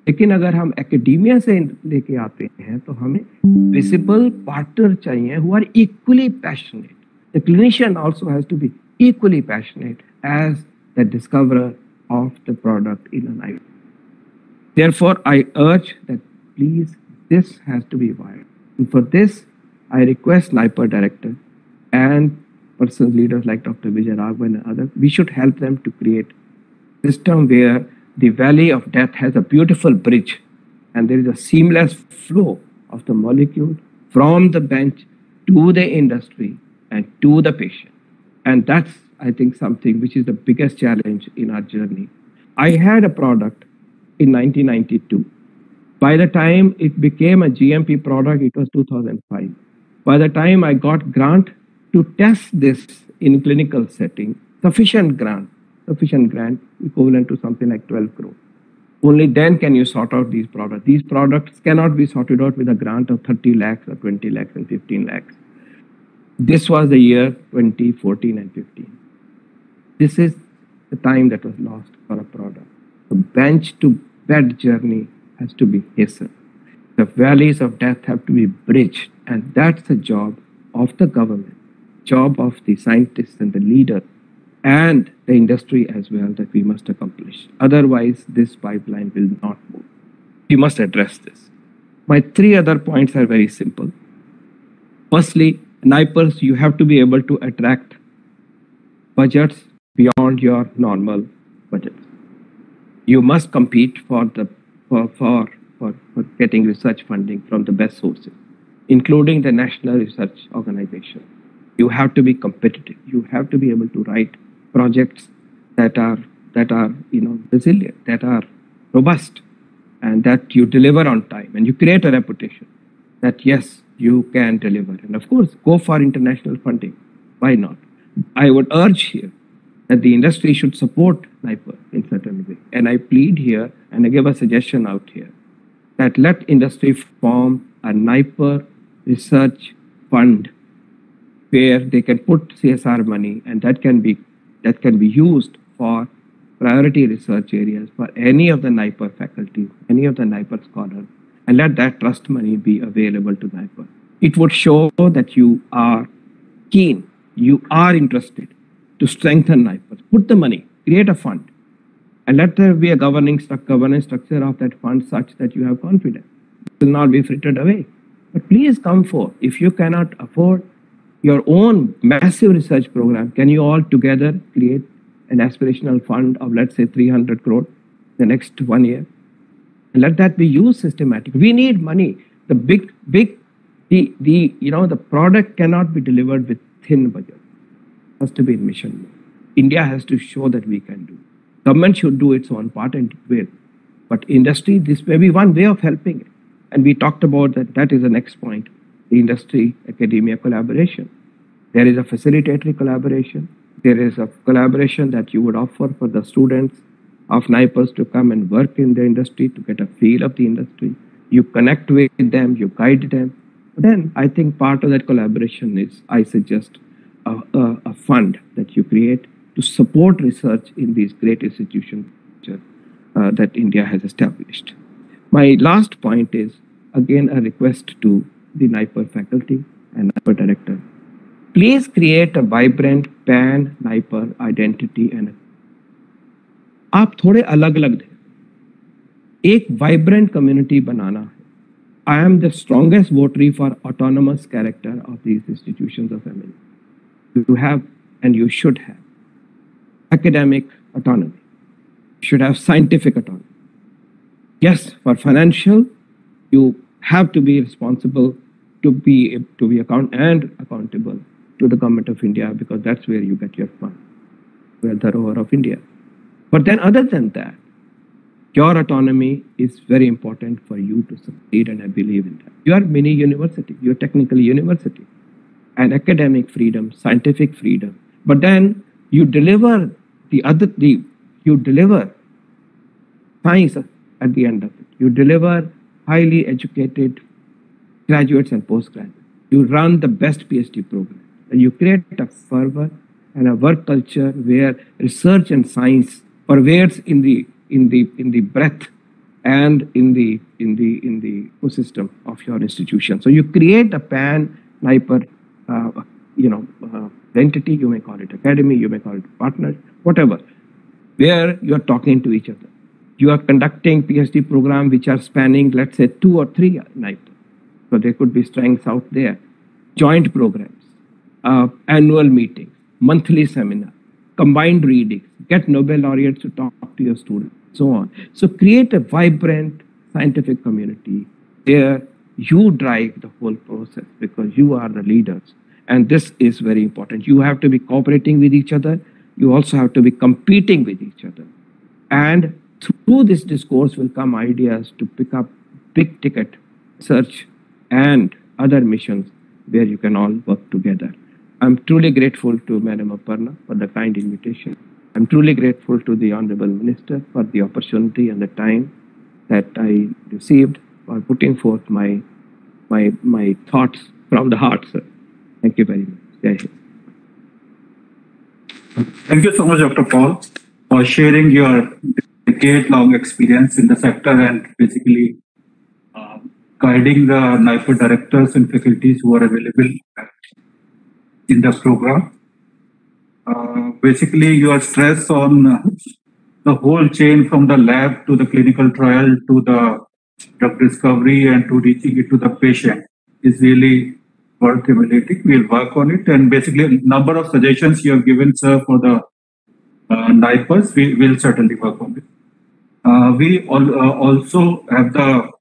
लेकिन अगर हम एकेडेमिया से लेके आते हैं तो हमें विजिबल पार्टनर चाहिए who are equally passionate. The clinician also has to be equally passionate as the discoverer of the product in a NIPER. Therefore, I urge that please this has to be wired. And for this, I request NIPER director and personal leaders like Dr. Vijay Raghavan and others, we should help them to create a system where the valley of death has a beautiful bridge and there is a seamless flow of the molecule from the bench to the industry and to the patient. And that's, I think, something which is the biggest challenge in our journey. I had a product in 1992. By the time it became a GMP product, it was 2005. By the time I got grant to test this in clinical setting, sufficient grant equivalent to something like 12 crore. Only then can you sort out these products. These products cannot be sorted out with a grant of 30 lakhs or 20 lakhs and 15 lakhs. This was the year 2014 and 15. This is the time that was lost for a product. The bench to bed journey has to be hastened. The valleys of death have to be bridged, and that's the job of the government, job of the scientists and the leader, and the industry as well, that we must accomplish. Otherwise, this pipeline will not move. We must address this. My three other points are very simple. Firstly, NIPERs, you have to be able to attract budgets beyond your normal budgets. You must compete for getting research funding from the best sources, including the National Research Organization. You have to be competitive. You have to be able to write projects that are resilient, that are robust, and that you deliver on time, and you create a reputation that yes, you can deliver. And of course, go for international funding. Why not? I would urge here that the industry should support NIPER in certain way. And I plead here, and I give a suggestion out here, that let industry form a NIPER research fund where they can put CSR money, and that can be used for priority research areas for any of the NIPER faculty, any of the NIPER scholars, and let that trust money be available to NIPER. It would show that you are keen, you are interested to strengthen NIPER. Put the money, create a fund, and let there be a governance structure of that fund such that you have confidence. It will not be frittered away. But please come forth. If you cannot afford your own massive research program, can you all together create an aspirational fund of, let's say, 300 crore the next 1 year? And let that be used systematically. We need money. The the product cannot be delivered with thin budget. It has to be in mission mode. India has to show that we can do. Government should do its own part, and it will. But industry, this may be one way of helping it. And we talked about that. That is the next point. The industry-academia collaboration. There is a facilitatory collaboration. There is a collaboration that you would offer for the students of NIPERs to come and work in the industry, to get a feel of the industry. You connect with them, you guide them. Then I think part of that collaboration is, I suggest, a fund that you create to support research in these great institutions that India has established. My last point is, again, a request to the NIPER faculty and NIPER director. Please create a vibrant pan-NIPER identity and आप थोड़े अलग अलग थे, एक vibrant community बनाना है. I am the strongest votary for autonomous character of these institutions of MNE. You have, and you should have, academic autonomy. You should have scientific autonomy. Yes, for financial, you have to be responsible to be accountable to the government of India, because that's where you get your fund. We are the rover of India. But then other than that, your autonomy is very important for you to succeed, and I believe in that. You are mini university, you are technical university. and academic freedom, scientific freedom. But then you deliver you deliver science at the end of it. You deliver highly educated graduates and postgraduates. You run the best PhD program, and you create a fervor and a work culture where research and science pervades in the breadth and in the ecosystem of your institution. So you create a pan NIPER entity. You may call it academy, you may call it partner, whatever, where you are talking to each other. You are conducting PhD programs which are spanning, let's say, 2 or 3 NIPER. So there could be strengths out there. Joint programs, annual meetings, monthly seminar, combined readings, get Nobel laureates to talk to your students, so on. So create a vibrant scientific community where you drive the whole process because you are the leaders. And this is very important. You have to be cooperating with each other. You also have to be competing with each other. And through this discourse will come ideas to pick up big ticket research and other missions where you can all work together. I'm truly grateful to Madam Aparna for the kind invitation. I'm truly grateful to the Honourable Minister for the opportunity and the time that I received for putting forth my thoughts from the heart, sir. Thank you very much. Jai Hind. Thank you so much, Dr. Paul, for sharing your decade-long experience in the sector and basically guiding the NIPER directors and faculties who are available in the program. Basically, your stress on the whole chain from the lab to the clinical trial to the drug discovery and to reaching it to the patient is really worth emulating. We'll work on it. And basically, a number of suggestions you have given, sir, for the NIPERs, we will certainly work on it. We also have the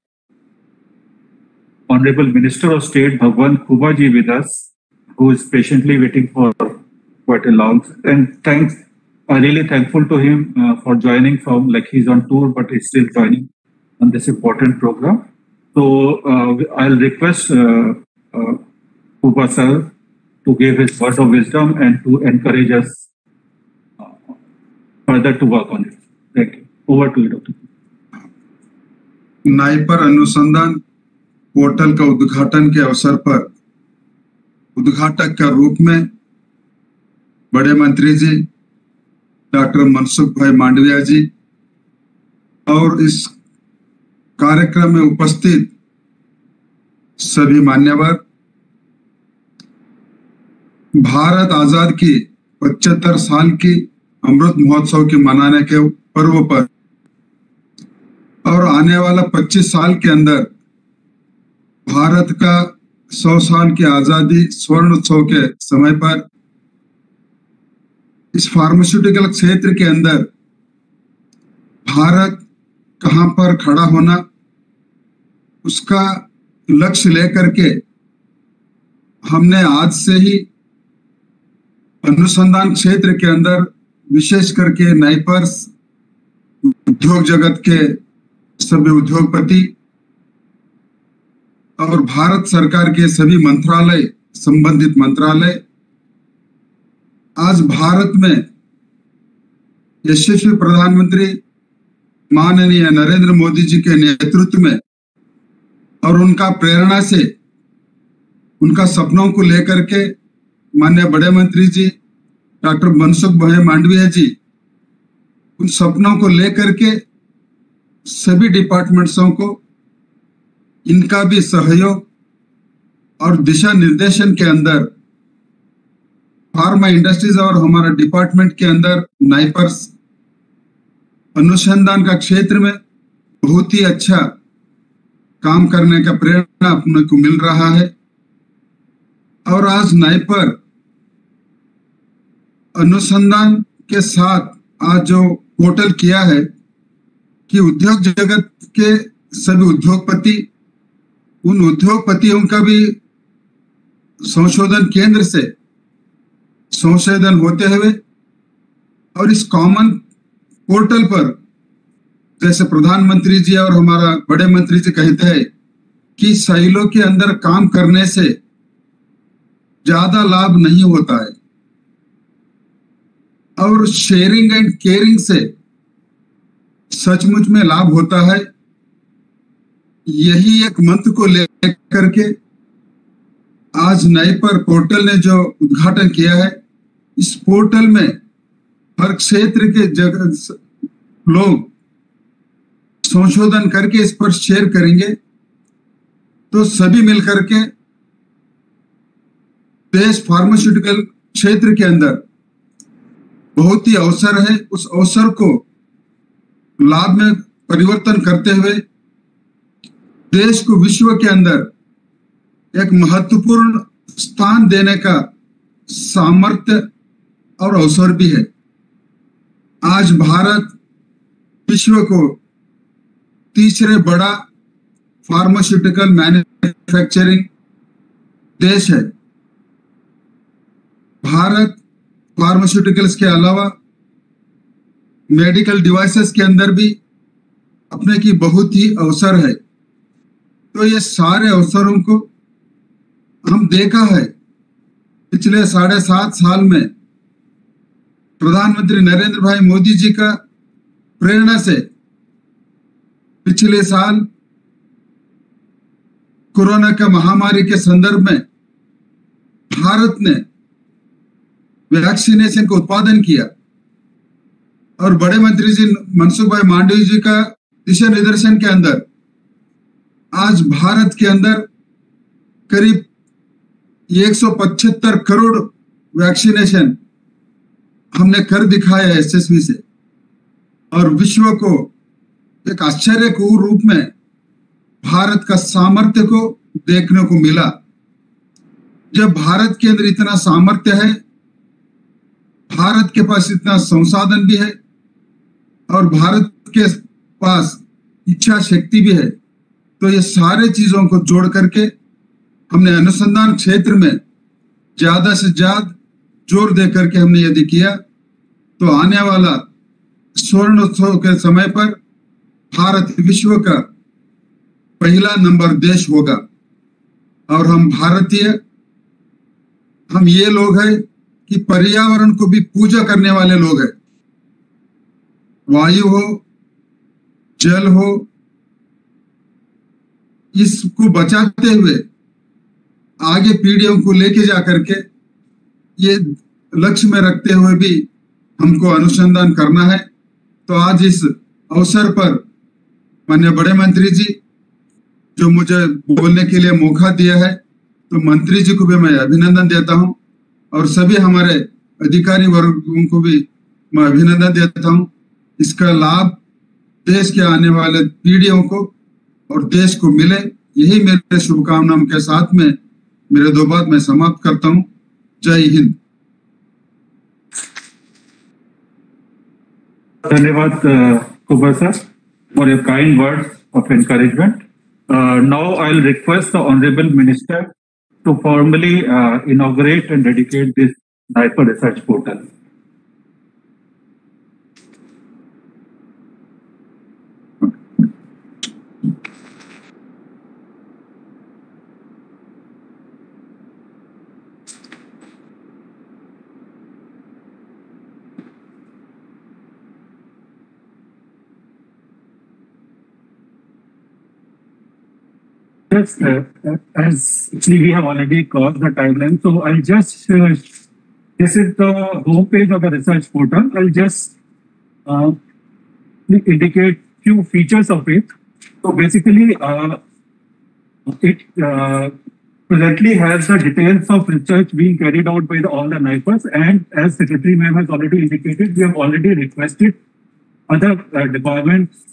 Honourable Minister of State, Bhagwan Kubaji, with us, who is patiently waiting for quite a long time. And I'm really thankful to him for joining from, like he's on tour, but he's still joining on this important program. So I'll request Kuba sir to give his word of wisdom and to encourage us further to work on it. Thank you. Over to you, Dr. NIPER अनुसंधान portal का उद्घाटन के अवसर पर उद्घाटक के रूप में बड़े मंत्री जी डॉक्टर मनसुख भाई मांडविया जी और इस कार्यक्रम में उपस्थित सभी मान्यवर, भारत आजाद की 75 साल की अमृत महोत्सव के मनाने के पर्व पर और आने वाला 25 साल के अंदर भारत का 100 साल की आजादी स्वर्ण उत्सव के समय पर इस फार्मास्यूटिकल क्षेत्र के अंदर भारत कहां पर खड़ा होना, उसका लक्ष्य लेकर के हमने आज से ही अनुसंधान क्षेत्र के अंदर विशेष करके नाइपर्स, उद्योग जगत के सभी उद्योगपति और भारत सरकार के सभी मंत्रालय, संबंधित मंत्रालय आज भारत में यशस्वी प्रधानमंत्री माननीय नरेंद्र मोदी जी के नेतृत्व में और उनका प्रेरणा से उनका सपनों को लेकर के माननीय बड़े मंत्री जी डॉक्टर मनसुख भाई मांडविया जी उन सपनों को लेकर के सभी डिपार्टमेंट्सों को इनका भी सहयोग और दिशा निर्देशन के अंदर फार्मा इंडस्ट्रीज और हमारा डिपार्टमेंट के अंदर नाइपर्स अनुसंधान का क्षेत्र में बहुत ही अच्छा काम करने का प्रेरणा अपने को मिल रहा है। और आज नाइपर अनुसंधान के साथ आज जो पोर्टल किया है कि उद्योग जगत के सभी उद्योगपति, उन उद्योगपतियों का भी संशोधन केंद्र से संशोधन होते हुए और इस कॉमन पोर्टल पर जैसे प्रधानमंत्री जी और हमारा बड़े मंत्री जी कहते हैं कि साइलो के अंदर काम करने से ज्यादा लाभ नहीं होता है, और शेयरिंग एंड केयरिंग से सचमुच में लाभ होता है। यही एक मंत्र को लेकर के आज नाइपर पोर्टल ने जो उद्घाटन किया है, इस पोर्टल में हर क्षेत्र के लोग संशोधन करके इस पर शेयर करेंगे, तो सभी मिलकर के देश फार्मास्यूटिकल क्षेत्र के अंदर बहुत ही अवसर है, उस अवसर को लाभ में परिवर्तन करते हुए देश को विश्व के अंदर एक महत्वपूर्ण स्थान देने का सामर्थ्य और अवसर भी है। आज भारत विश्व को तीसरे बड़ा फार्मास्यूटिकल मैन्युफैक्चरिंग देश है। भारत फार्मास्यूटिकल्स के अलावा मेडिकल डिवाइसेस के अंदर भी अपने की बहुत ही अवसर है। तो ये सारे अवसरों को हम देखा है पिछले 7.5 साल में प्रधानमंत्री नरेंद्र भाई मोदी जी का प्रेरणा से। पिछले साल कोरोना का महामारी के संदर्भ में भारत ने वैक्सीनेशन का उत्पादन किया, और बड़े मंत्री जी मनसुख भाई मांडवी जी का दिशा निर्देशन के अंदर आज भारत के अंदर करीब 175 करोड़ वैक्सीनेशन हमने कर दिखाया है यशस्वी से, और विश्व को एक आश्चर्य के रूप में भारत का सामर्थ्य को देखने को मिला। जब भारत के अंदर इतना सामर्थ्य है, भारत के पास इतना संसाधन भी है, और भारत के पास इच्छा शक्ति भी है, तो ये सारे चीजों को जोड़ करके हमने अनुसंधान क्षेत्र में ज्यादा से ज्यादा जोर दे करके हमने यदि किया, तो आने वाला स्वर्णोत्सव के समय पर भारत विश्व का पहला नंबर देश होगा। और हम भारतीय, हम ये लोग हैं कि पर्यावरण को भी पूजा करने वाले लोग हैं। वायु हो, जल हो, इसको बचाते हुए आगे पीढ़ियों को लेके जा करके ये लक्ष्य में रखते हुए भी हमको अनुसंधान करना है। तो आज इस अवसर पर माननीय बड़े मंत्री जी जो मुझे बोलने के लिए मौका दिया है, तो मंत्री जी को भी मैं अभिनंदन देता हूं, और सभी हमारे अधिकारी वर्गों को भी मैं अभिनंदन देता हूं। इसका लाभ देश के आने वाले पीढ़ियों को और देश को मिले, यही मेरे शुभकामनाओं के साथ में मेरे 2 बात मैं समाप्त करता हूं। जय हिंद। धन्यवाद कुबर sir for your kind words of encouragement. Now I'll request the Honourable Minister to formally inaugurate and dedicate this NIPER research portal. Yes, as actually we have already crossed the timeline, so I'll just, this is the home page of the research portal. I'll just indicate few features of it. So basically, it presently has the details of research being carried out by all the NIPERs, and as Secretary Ma'am has already indicated, we have already requested other departments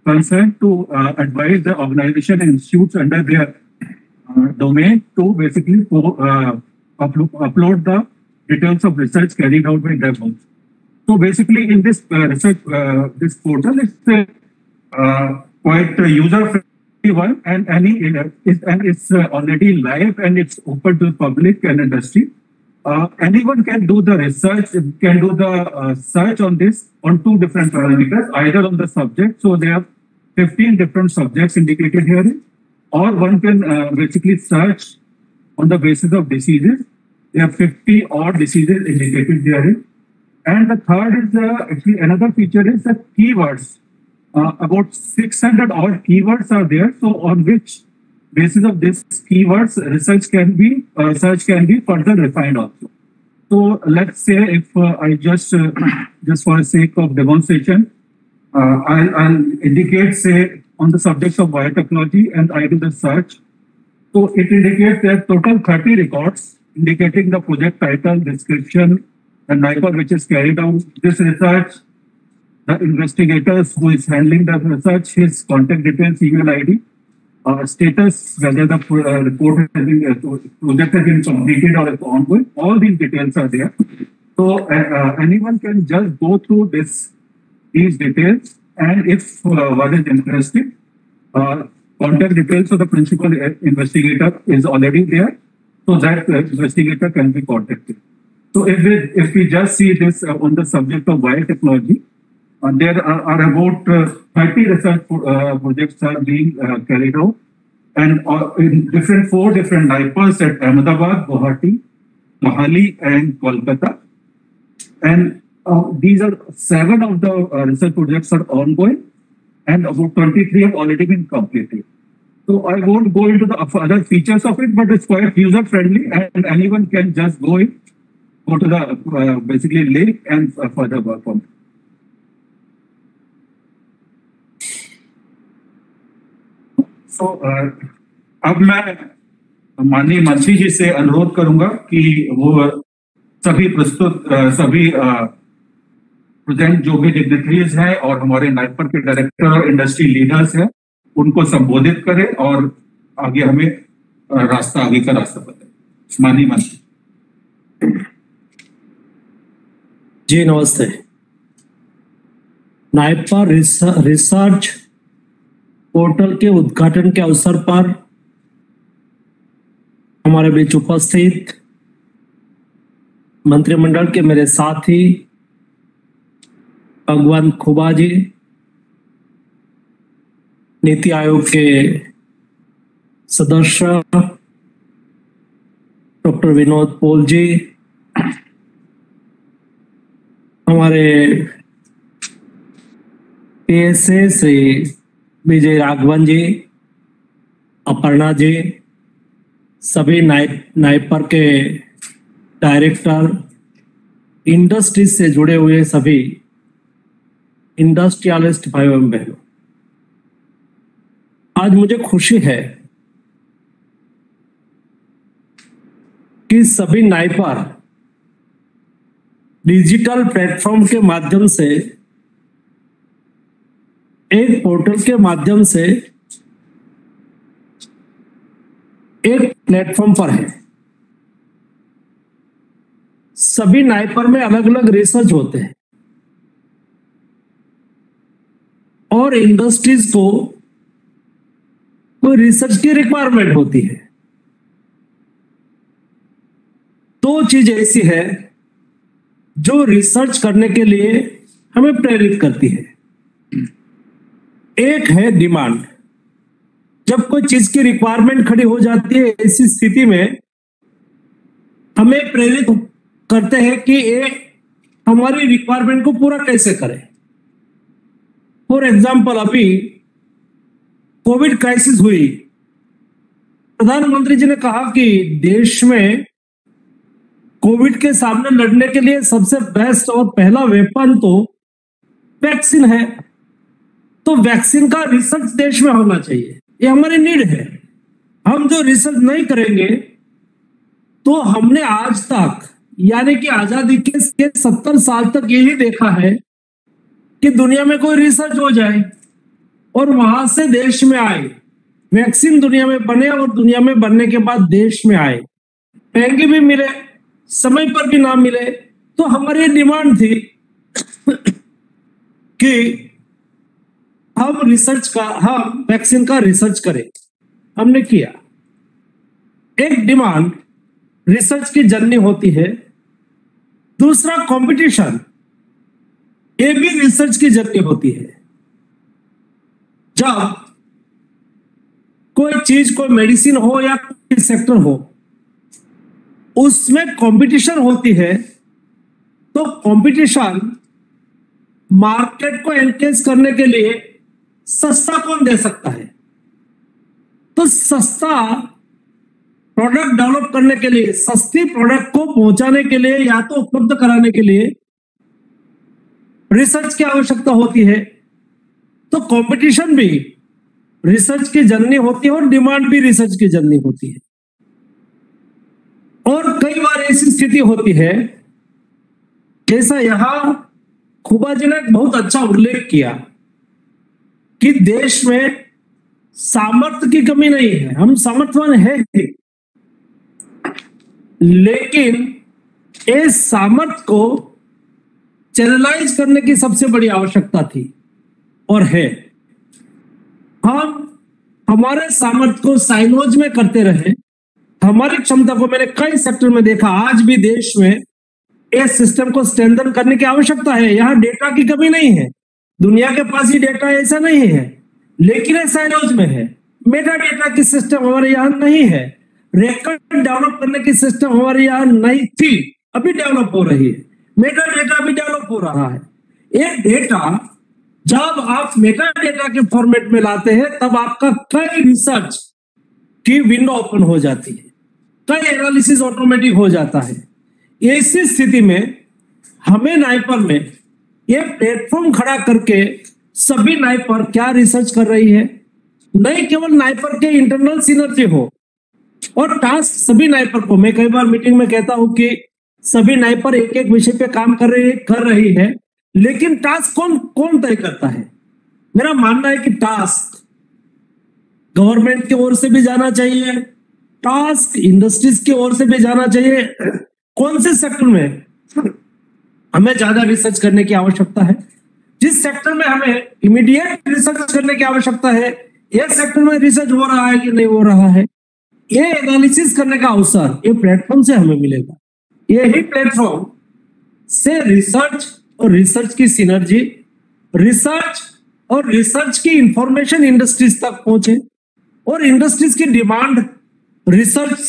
concerned to advise the organization and institutes under their domain to basically upload the details of research carried out by them. So basically in this research, this portal is quite user-friendly one, and it's already live and it's open to the public and industry. Anyone can do the research, can do the search on this on 2 different parameters, either on the subject. So there are 15 different subjects indicated here, or one can basically search on the basis of diseases. There are 50 odd diseases indicated therein. And the third is actually another feature is the keywords. About 600 odd keywords are there. So on which basis of this keywords, search can be further refined also. So let's say if I just for the sake of demonstration, I'll indicate, say, on the subjects of biotechnology, and I do the search. So it indicates that total 30 records indicating the project title, description, the NIPER which is carried out this research, the investigators who is handling the research, his contact details, email ID, status, whether the report has been, project has been completed or is ongoing. All these details are there. So anyone can just go through these details, and if one is interested, contact details of the principal investigator is already there, so that investigator can be contacted. So if we just see this on the subject of biotechnology, there are about 30 research projects are being carried out, and in four different NIPERs at Ahmedabad, Guwahati, Mohali, and Kolkata. And these are 7 of the research projects are ongoing, and about 23 have already been completed. So I won't go into the other features of it, but it's quite user friendly, and anyone can just go to the basically link and further work on it. So अब मैं माननीय मंत्री जी से अनुरोध करूंगा कि वो सभी प्रेजेंट जो भी डिग्निटरीज हैं और हमारे नाइपर के डायरेक्टर और इंडस्ट्री लीडर्स हैं उनको संबोधित करें और आगे हमें आगे का रास्ता बताएं। माननीय मंत्री जी नमस्ते। नाइपर रिसर्च पोर्टल के उद्घाटन के अवसर पर हमारे बीच उपस्थित मंत्रिमंडल के मेरे साथी भगवंत खुबा जी, नीति आयोग के सदस्य डॉक्टर विनोद पोल जी, हमारे पीएसए श्री विजय राघवन जी, अपर्णा जी, सभी नाइपर के डायरेक्टर, इंडस्ट्री से जुड़े हुए सभी इंडस्ट्रियलिस्ट भाई एवं बहनों, आज मुझे खुशी है कि सभी नाइपर डिजिटल प्लेटफॉर्म के माध्यम से, एक पोर्टल के माध्यम से एक प्लेटफॉर्म पर है। सभी नाइपर में अलग अलग रिसर्च होते हैं और इंडस्ट्रीज को कोई रिसर्च की रिक्वायरमेंट होती है। 2 चीज ऐसी है जो रिसर्च करने के लिए हमें प्रेरित करती है। एक है डिमांड, जब कोई चीज की रिक्वायरमेंट खड़ी हो जाती है, ऐसी स्थिति में हमें प्रेरित करते हैं कि ये हमारी रिक्वायरमेंट को पूरा कैसे करें। फॉर एग्जाम्पल, अभी कोविड क्राइसिस हुई, प्रधानमंत्री जी ने कहा कि देश में कोविड के सामने लड़ने के लिए सबसे बेस्ट और पहला वेपन तो वैक्सीन है। तो वैक्सीन का रिसर्च देश में होना चाहिए, ये हमारी नीड है। हम जो रिसर्च नहीं करेंगे तो हमने आज तक, यानी कि आजादी के 70 साल तक यही देखा है कि दुनिया में कोई रिसर्च हो जाए और वहां से देश में आए, वैक्सीन दुनिया में बने और दुनिया में बनने के बाद देश में आए, महंगी भी मिले, समय पर भी ना मिले। तो हमारी डिमांड थी कि हम वैक्सीन का रिसर्च करें। हमने किया। एक डिमांड रिसर्च की जर्नी होती है, दूसरा कंपटीशन, ये भी रिसर्च की जर्नी होती है। जब कोई चीज, कोई मेडिसिन हो या कोई सेक्टर हो, उसमें कंपटीशन होती है, तो कंपटीशन मार्केट को एनकेज करने के लिए सस्ता कौन दे सकता है? तो सस्ता प्रोडक्ट डेवलप करने के लिए, सस्ती प्रोडक्ट को पहुंचाने के लिए या तो उपलब्ध कराने के लिए रिसर्च की आवश्यकता होती है। तो कंपटीशन भी रिसर्च की जननी होती है और डिमांड भी रिसर्च की जननी होती है। और कई बार ऐसी स्थिति होती है, जैसा यहां खुबा जी ने बहुत अच्छा उल्लेख किया कि देश में सामर्थ्य की कमी नहीं है, हम सामर्थ्यवान है, लेकिन इस सामर्थ्य को चैनलाइज करने की सबसे बड़ी आवश्यकता थी और है। हम हमारे सामर्थ्य को साइलोज में करते रहे, हमारी क्षमता को मैंने कई सेक्टर में देखा, आज भी देश में इस सिस्टम को स्ट्रेंथन करने की आवश्यकता है। यहाँ डेटा की कमी नहीं है, दुनिया के पास ही डेटा ऐसा नहीं है, लेकिन ये साइलोज में है। मेटा डेटा की सिस्टम हमारे यहाँ नहीं है, रिकॉर्ड डेवलप करने की सिस्टम हमारे यहाँ नहीं थी, अभी डेवलप हो रही है। मेटा डेटा भी डेवलप हो रहा है। एक डेटा जब आप मेटा डेटा के फॉर्मेट में लाते हैं, तब आपका कई रिसर्च की विंडो ओपन हो जाती है, कई एनालिसिस ऑटोमेटिक हो जाता है। ऐसी स्थिति में हमें नाइपर में ये प्लेटफॉर्म खड़ा करके सभी नाइपर क्या रिसर्च कर रही है, नहीं केवल नाइपर के इंटरनल सिनर्जी हो और टास्क सभी नाइपर को, मैं कई बार मीटिंग में कहता हूं कि सभी नाइपर एक एक विषय पे काम कर रही है, लेकिन टास्क कौन तय करता है? मेरा मानना है कि टास्क गवर्नमेंट की ओर से भी जाना चाहिए, टास्क इंडस्ट्रीज की ओर से भी जाना चाहिए। कौन से सेक्टर में हमें ज्यादा रिसर्च करने की आवश्यकता है, जिस सेक्टर में हमें इमीडिएट रिसर्च करने की आवश्यकता है, ये सेक्टर में रिसर्च हो रहा है कि नहीं हो रहा है, ये एनालिसिस करने का अवसर ये प्लेटफॉर्म से हमें मिलेगा। यही प्लेटफॉर्म से रिसर्च और रिसर्च की सिनर्जी, रिसर्च और रिसर्च की इंफॉर्मेशन इंडस्ट्रीज तक पहुंचे और इंडस्ट्रीज की डिमांड रिसर्च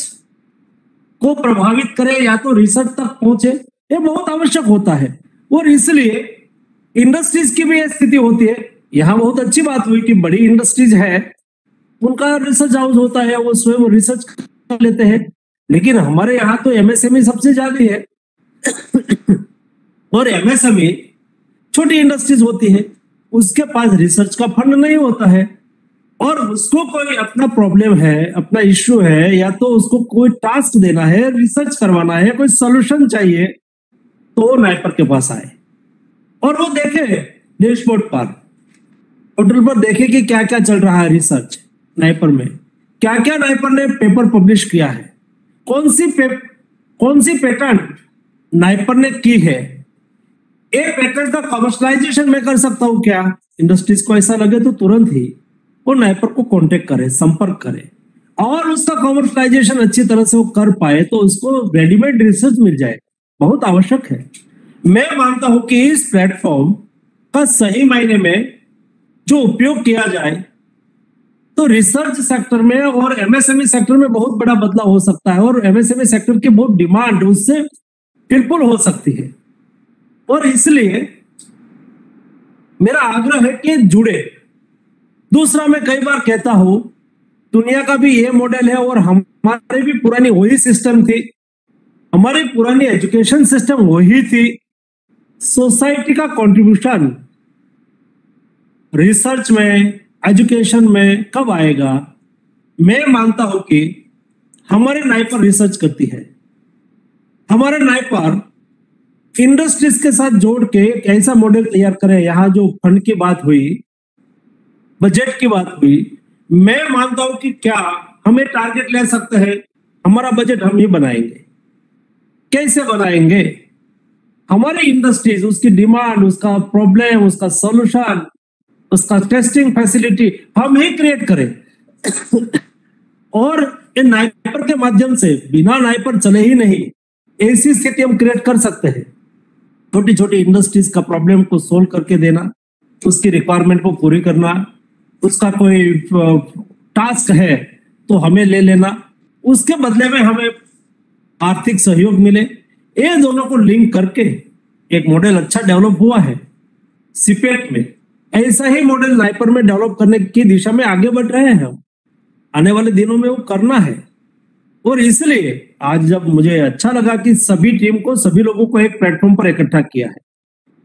को प्रभावित करे या तो रिसर्च तक पहुंचे, ये बहुत आवश्यक होता है। और इसलिए इंडस्ट्रीज की भी स्थिति होती है। यहां बहुत अच्छी बात हुई कि बड़ी इंडस्ट्रीज है, उनका रिसर्च हाउस होता है, वो स्वयं रिसर्च कर लेते हैं, लेकिन हमारे यहाँ तो एमएसएमई सबसे ज्यादा है और एमएसएमई छोटी इंडस्ट्रीज होती है, उसके पास रिसर्च का फंड नहीं होता है और उसको कोई अपना प्रॉब्लम है, अपना इश्यू है, या तो उसको कोई टास्क देना है, रिसर्च करवाना है, कोई सॉल्यूशन चाहिए, तो वो नाइपर के पास आए और वो देखे डैशबोर्ड पर, पोर्टल पर देखे कि क्या क्या चल रहा है रिसर्च नाइपर में, क्या क्या नाइपर ने पेपर पब्लिश किया है, कौन सी पेटेंट नाइपर ने की है, एक पेटेंट का कमर्शलाइजेशन मैं कर सकता हूं क्या। इंडस्ट्रीज को ऐसा लगे तो तुरंत ही वो नाइपर को कांटेक्ट करे, संपर्क करे और उसका कमर्शलाइजेशन अच्छी तरह से वो कर पाए तो उसको रेडीमेड रिसर्च मिल जाए, बहुत आवश्यक है। मैं मानता हूं कि इस प्लेटफॉर्म का सही मायने में जो उपयोग किया जाए तो रिसर्च सेक्टर में और एमएसएमई सेक्टर में बहुत बड़ा बदलाव हो सकता है और एमएसएमई सेक्टर की बहुत डिमांड उससे फिलफुल हो सकती है। और इसलिए मेरा आग्रह है कि जुड़े। दूसरा, मैं कई बार कहता हूं दुनिया का भी ये मॉडल है और हमारी भी पुरानी वही सिस्टम थी, हमारी पुरानी एजुकेशन सिस्टम वही थी। सोसाइटी का कंट्रीब्यूशन रिसर्च में, एजुकेशन में कब आएगा? मैं मानता हूं कि हमारे नाइपर रिसर्च करती है, हमारे नाइपर इंडस्ट्रीज के साथ जोड़ के एक ऐसा मॉडल तैयार करें। यहां जो फंड की बात हुई, बजट की बात हुई, मैं मानता हूं कि क्या हमें टारगेट ले सकते हैं, हमारा बजट हम ही बनाएंगे। कैसे बनाएंगे? हमारी इंडस्ट्रीज, उसकी डिमांड, उसका प्रॉब्लम, उसका सॉल्यूशन, उसका टेस्टिंग फैसिलिटी हम ही क्रिएट करें और इन नाइपर के माध्यम से, बिना नाइपर चले ही नहीं, ऐसी स्थिति हम क्रिएट कर सकते हैं। छोटी छोटी इंडस्ट्रीज का प्रॉब्लम को सोल्व करके देना, उसकी रिक्वायरमेंट को पूरी करना, उसका कोई टास्क है तो हमें ले लेना, उसके बदले में हमें आर्थिक सहयोग मिले, ये दोनों को लिंक करके एक मॉडल अच्छा डेवलप हुआ है सीपेट में। ऐसा ही मॉडल नाइपर में डेवलप करने की दिशा में आगे बढ़ रहे हैं हम। आने वाले दिनों में वो करना है। और इसलिए आज जब मुझे अच्छा लगा कि सभी टीम को, सभी लोगों को एक प्लेटफॉर्म पर इकट्ठा किया है।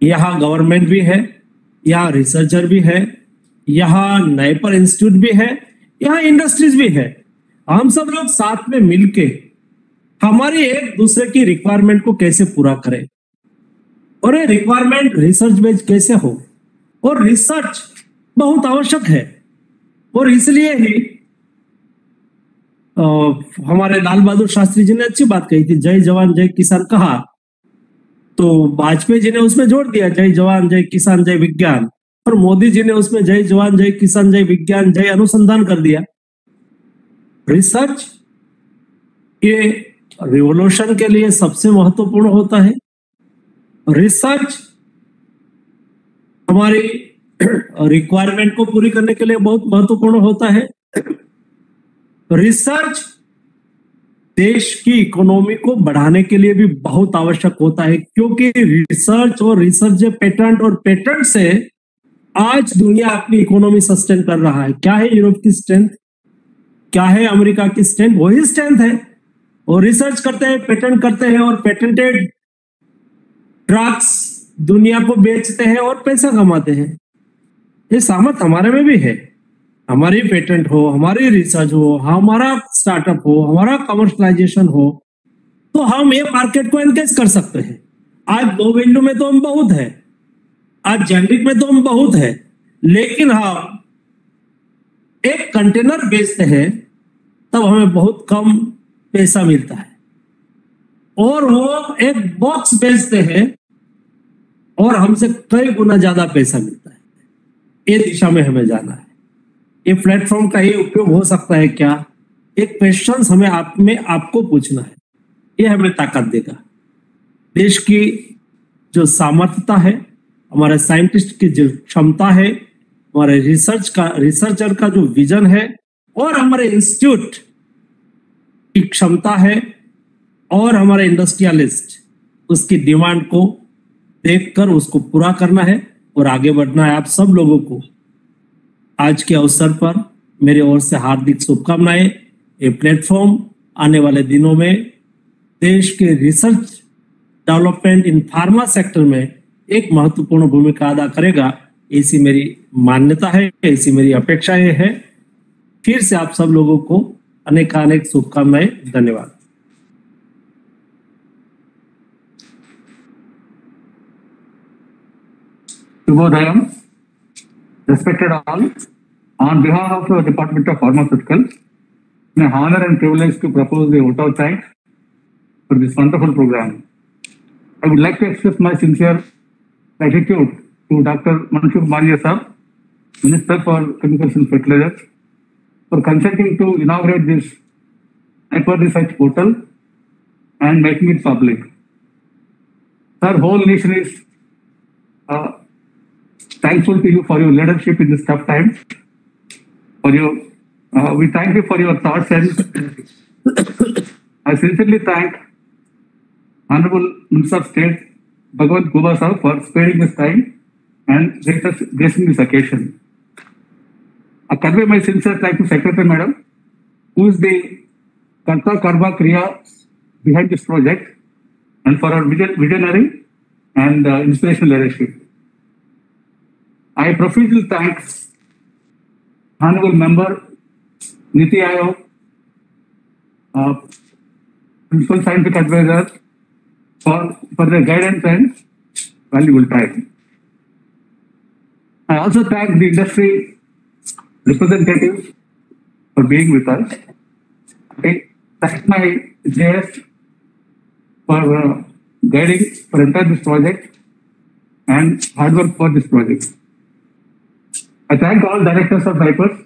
यहाँ गवर्नमेंट भी है, यहाँ रिसर्चर भी है, यहाँ नाइपर इंस्टीट्यूट भी है, यहाँ इंडस्ट्रीज भी है। हम सब लोग साथ में मिलके हमारी एक दूसरे की रिक्वायरमेंट को कैसे पूरा करें, और ये रिक्वायरमेंट रिसर्च बेस्ड कैसे हो। और रिसर्च बहुत आवश्यक है। और इसलिए ही हमारे लाल बहादुर शास्त्री जी ने अच्छी बात कही थी, जय जवान जय किसान कहा, तो वाजपेयी जी ने उसमें जोड़ दिया जय जवान जय किसान जय विज्ञान, और मोदी जी ने उसमें जय जवान जय किसान जय विज्ञान जय अनुसंधान कर दिया। रिसर्च ये रिवोल्यूशन के लिए सबसे महत्वपूर्ण होता है। रिसर्च हमारी रिक्वायरमेंट को पूरी करने के लिए बहुत महत्वपूर्ण होता है। रिसर्च देश की इकोनॉमी को बढ़ाने के लिए भी बहुत आवश्यक होता है, क्योंकि रिसर्च और रिसर्च पेटेंट और पेटेंट से आज दुनिया अपनी इकोनॉमी सस्टेन कर रहा है। क्या है यूरोप की स्ट्रेंथ, क्या है अमेरिका की स्ट्रेंथ? वही स्ट्रेंथ है। और रिसर्च करते हैं, पेटेंट करते हैं, और पेटेंटेड ड्रग्स दुनिया को बेचते हैं और पैसा कमाते हैं। ये सामर्थ हमारे में भी है। हमारी पेटेंट हो, हमारी रिसर्च हो, हमारा स्टार्टअप हो, हमारा कमर्शलाइजेशन हो, तो हम ये मार्केट को एनकेज कर सकते हैं। आज लो वैल्यू में तो हम बहुत है, आज जेनरिक में तो हम बहुत है, लेकिन हम एक कंटेनर बेचते हैं तब हमें बहुत कम पैसा मिलता है, और वो एक बॉक्स बेचते हैं और हमसे कई गुना ज्यादा पैसा मिलता है। ये दिशा में हमें जाना है। ये प्लेटफॉर्म का ये उपयोग हो सकता है क्या? एक क्वेश्चन हमें आपको पूछना है, ये हमें ताकत देगा। देश की जो सामर्थ्यता है, हमारे साइंटिस्ट की जो क्षमता है, हमारे रिसर्चर का जो विजन है, और हमारे इंस्टीट्यूट की क्षमता है, और हमारे इंडस्ट्रियलिस्ट उसकी डिमांड को देखकर उसको पूरा करना है और आगे बढ़ना है। आप सब लोगों को आज के अवसर पर मेरी ओर से हार्दिक शुभकामनाएं। ये प्लेटफॉर्म आने वाले दिनों में देश के research development in pharma sector में एक महत्वपूर्ण भूमिका अदा करेगा, ऐसी मेरी मान्यता है, ऐसी मेरी अपेक्षाएं है। फिर से आप सब लोगों को अनेकानेक शुभकामनाएं। धन्यवाद। Shubhodayam, respected all, on behalf of the Department of Pharmaceuticals, my honor and privilege to propose a vote of thanks for this wonderful program. I would like to express my sincere gratitude to Dr. Mansukh sir, Minister for Chemicals and Fertilizers, for consenting to inaugurate this NIPER research portal and making it public. Sir, whole nation is thankful to you for your leadership in this tough times. We thank you for your thoughts, and I sincerely thank Honourable Minister of State Bhagwant Guba sir for sparing this time and gracing this occasion. I convey my sincere thanks to Secretary Madam, who is the Karta Karma Kriya behind this project, and for our visionary and inspirational leadership. I profusely thank Honourable Member Niti Aayog, Principal Scientific Advisor, for their guidance and valuable time. I also thank the industry representatives for being with us. I thank my JS for guiding for entire this project and hard work for this project. I thank all directors of NIPER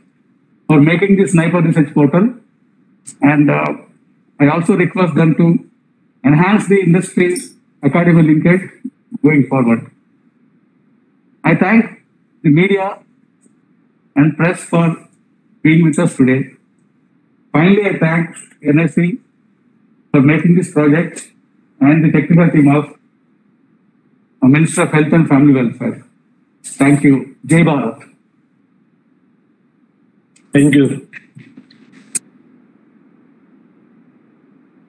for making this NIPER research portal, and I also request them to enhance the industry academic linkage going forward. I thank the media and press for being with us today. Finally, I thank NSC for making this project and the technical team of Minister of Health and Family Welfare. Thank you. Jai Bharat. Thank you.